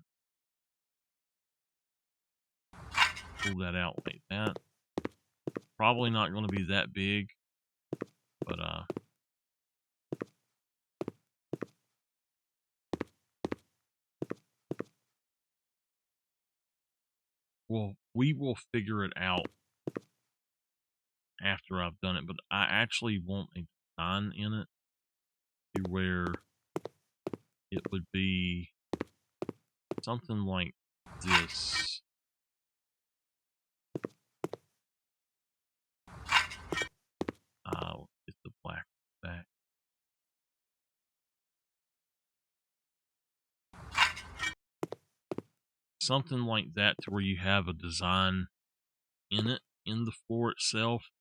pull that out like that. Probably not going to be that big, but well, we will figure it out after I've done it. But I actually want a design in it to where it would be something like this. Get the black back. Something like that to where you have a design in it, in the floor itself.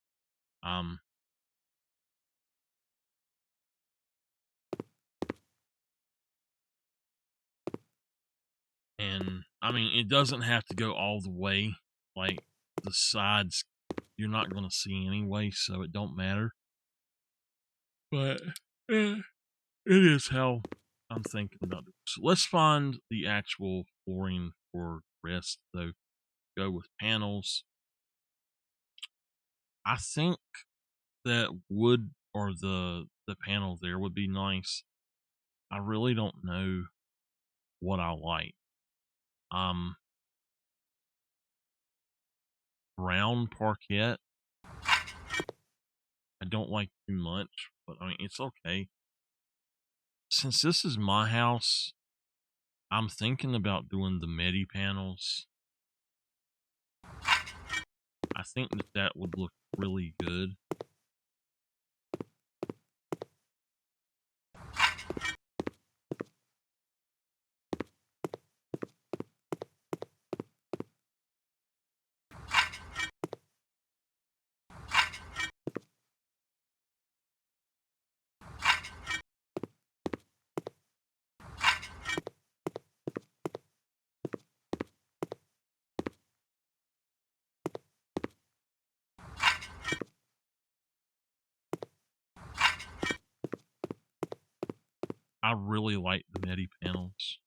And I mean, it doesn't have to go all the way. Like the sides, you're not going to see anyway, so it don't matter. But it is how I'm thinking about it. So let's find the actual flooring for the rest, though. Go with panels. I think that wood or the panel there would be nice. I really don't know what I like. Brown parquet. I don't like too much, but I mean it's okay. Since this is my house, I'm thinking about doing the Medi panels. I think that would look really good. I really like the Medi panels.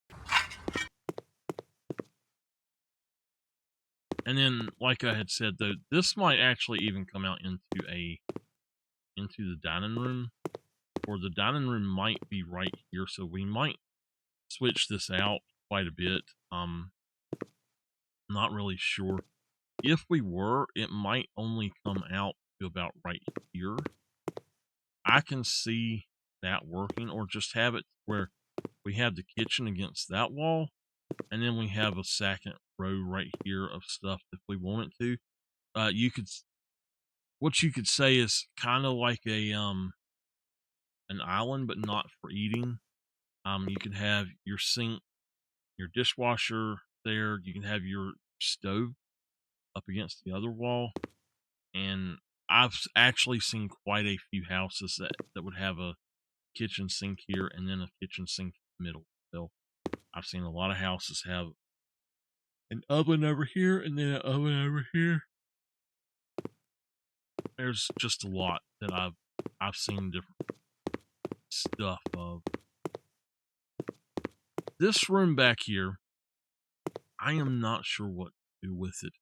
And then, like I had said, though, this might actually even come out into the dining room, or the dining room might be right here. So we might switch this out quite a bit. Not really sure. If we were, it might only come out to about right here. I can see that working, or just have it where we have the kitchen against that wall, and then we have a second row right here of stuff if we wanted to. What you could say is kind of like an island, but not for eating. You can have your sink, your dishwasher there. You can have your stove up against the other wall, and I've actually seen quite a few houses that would have a kitchen sink here and then a kitchen sink in the middle. So I've seen a lot of houses have an oven over here and then an oven over here. There's just a lot that I've seen different stuff of. This room back here, I am not sure what to do with it.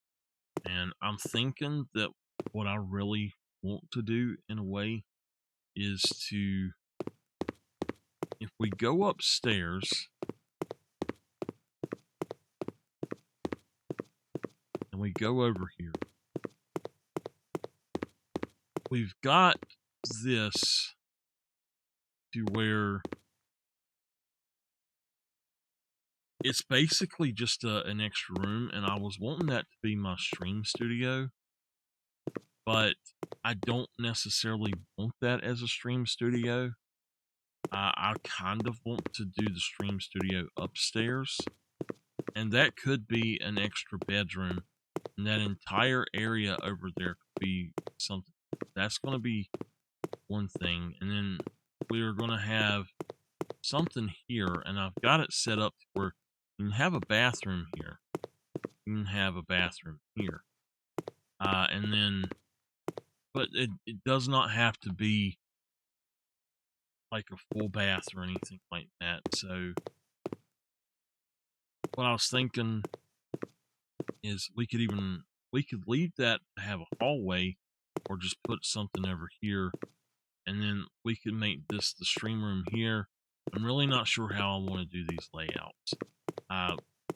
And I'm thinking that what I really want to do in a way is to, if we go upstairs and we go over here, we've got this to where it's basically just an extra room, and I was wanting that to be my stream studio, but I don't necessarily want that as a stream studio. I kind of want to do the stream studio upstairs, and that could be an extra bedroom, and that entire area over there could be something. That's going to be one thing, and then we're going to have something here, and I've got it set up where you can have a bathroom here, you can have a bathroom here, and then, but it does not have to be like a full bath or anything like that. So what I was thinking is we could leave that to have a hallway, or just put something over here, and then we could make this the stream room here. I'm really not sure how I want to do these layouts.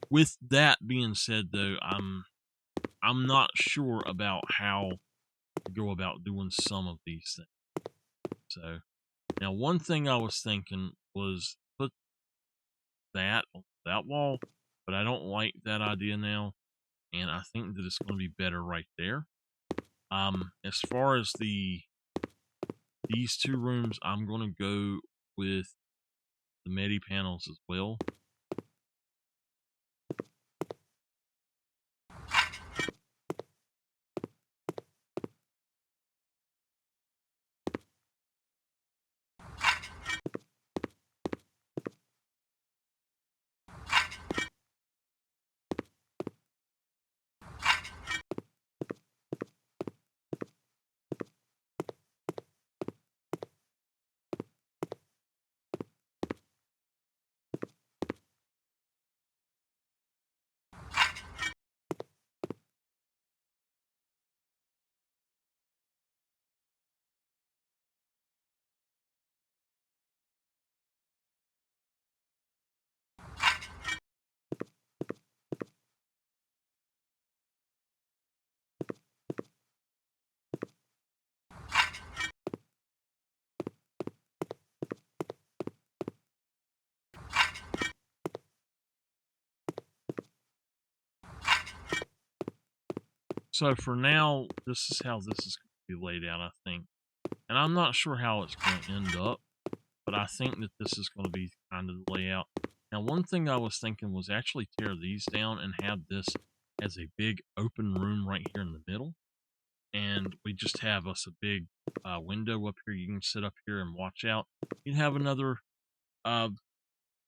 With that being said, though, I'm not sure about how to go about doing some of these things. So now, one thing I was thinking was put that on that wall, but I don't like that idea now, and I think that it's going to be better right there. As far as these two rooms, I'm going to go with the Medi panels as well. So for now, this is how this is going to be laid out, I think. And I'm not sure how it's going to end up, but I think that this is going to be kind of the layout. Now, one thing I was thinking was actually tear these down and have this as a big open room right here in the middle. And we just have us a big window up here. You can sit up here and watch out. You can have another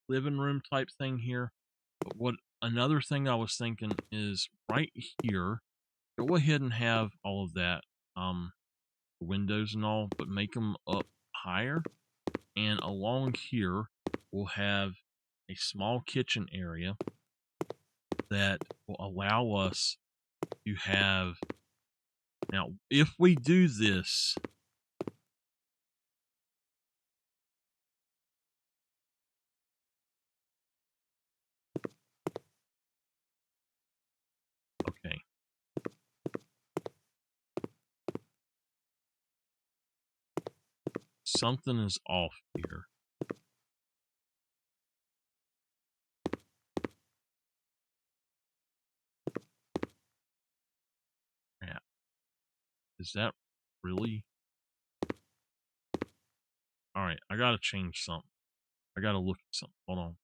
living room type thing here. But another thing I was thinking is right here, go ahead and have all of that, windows and all, but make them up higher. And along here, we'll have a small kitchen area that will allow us to have. Now, if we do this, something is off here. Yeah. Is that really? Alright, I gotta change something. I gotta look at something. Hold on.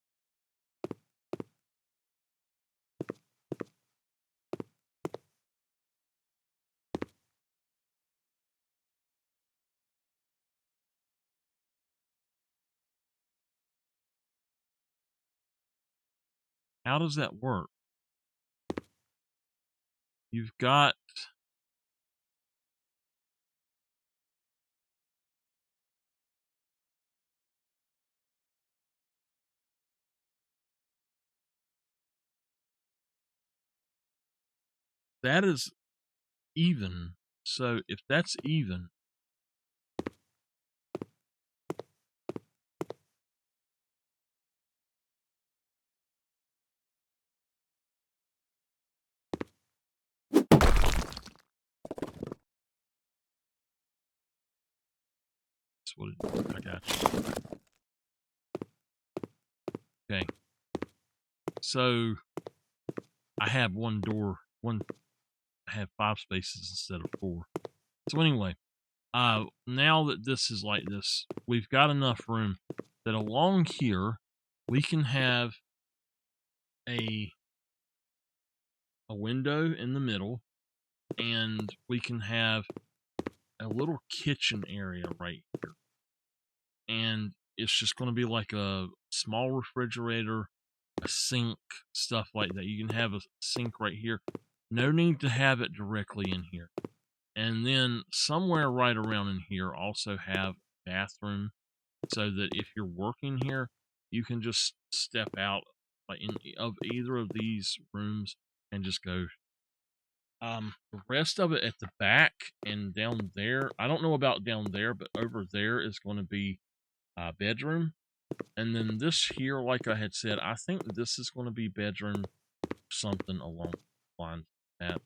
How does that work? You've got... That is even. So if that's even... That's what it is. I got you. Okay. So I have I have 5 spaces instead of 4. So anyway, now that this is like this, we've got enough room that along here we can have a window in the middle, and we can have a little kitchen area right here. And it's just going to be like a small refrigerator, a sink, stuff like that. You can have a sink right here. No need to have it directly in here. And then somewhere right around in here also have a bathroom, so that if you're working here, you can just step out like of either of these rooms and just go. The rest of it at the back and down there, I don't know about down there, but over there is going to be a bedroom. And then this here, like I had said, I think this is going to be bedroom, something along the lines of that.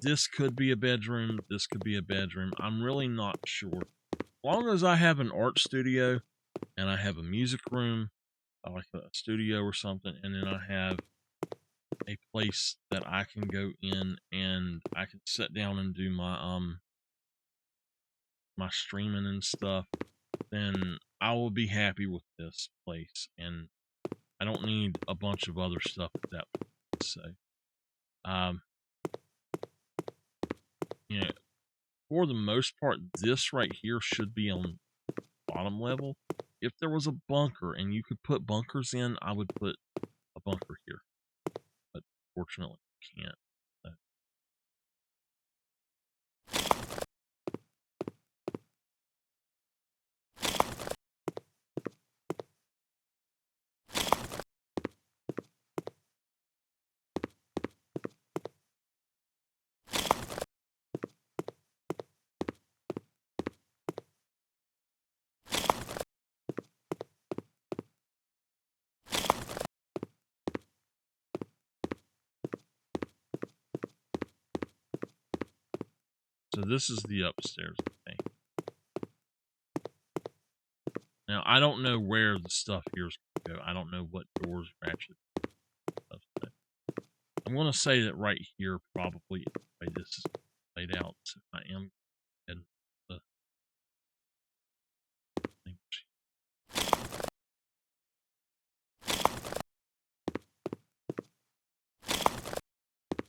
This could be a bedroom. This could be a bedroom. I'm really not sure. As long as I have an art studio and I have a music room, like a studio or something, and then I have a place that I can go in and I can sit down and do my streaming and stuff, then I will be happy with this place, and I don't need a bunch of other stuff at that point. So, you know, for the most part, this right here should be on bottom level. If there was a bunker and you could put bunkers in, I would put a bunker here, but fortunately, you can't. So. So this is the upstairs thing. Now, I don't know where the stuff here is going to go. I don't know what doors are actually. I'm going to say that right here, probably, the way this is laid out. So I am in the thing.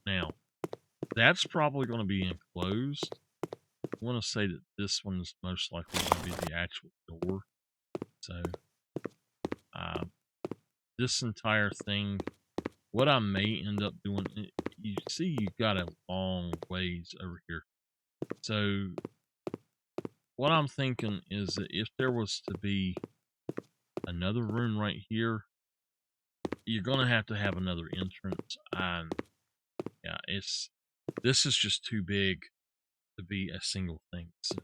Now, that's probably going to be enclosed. I want to say that this one is most likely going to be the actual door. So, this entire thing, what I may end up doing, you see you've got a long ways over here. So, what I'm thinking is that if there was to be another room right here, you're going to have another entrance. And yeah, this is just too big to be a single thing. So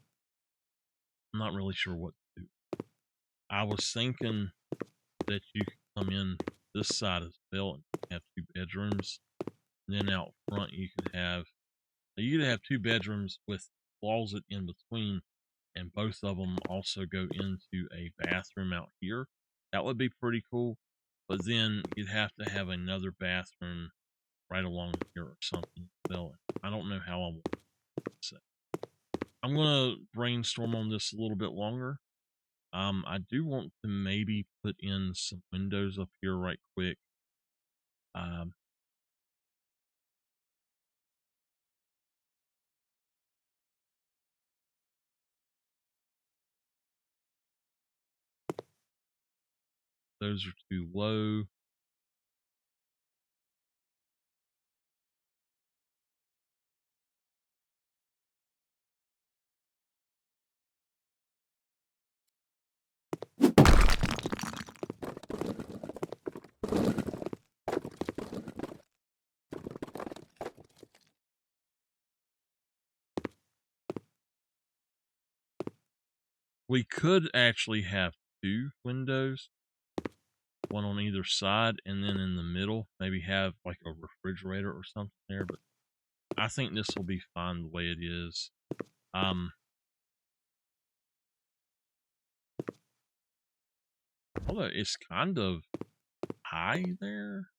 I'm not really sure what to do. I was thinking that you could come in this side as well and have 2 bedrooms. And then out front you could have 2 bedrooms with closet in between, and both of them also go into a bathroom out here. That would be pretty cool. But then you'd have to have another bathroom right along here or something. Well, I don't know how I want to say. I'm gonna brainstorm on this a little bit longer. I do want to maybe put in some windows up here right quick. Um, those are too low. We could actually have two windows, one on either side, and then in the middle, maybe have like a refrigerator or something there. But I think this will be fine the way it is. Although it's kind of high there.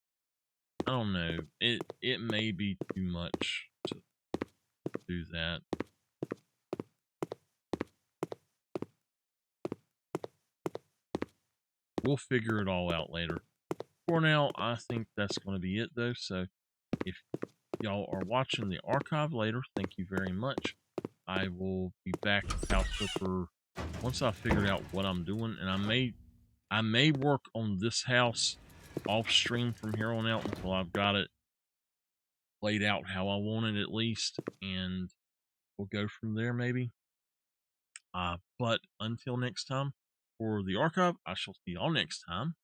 I don't know. It may be too much to do that. We'll figure it all out later. For now, I think that's going to be it though. So if y'all are watching the archive later, thank you very much. I will be back with House Flipper once I figure out what I'm doing, and I may work on this house off stream from here on out until I've got it laid out how I want it at least, and we'll go from there maybe. But until next time, for the archive, I shall see y'all next time.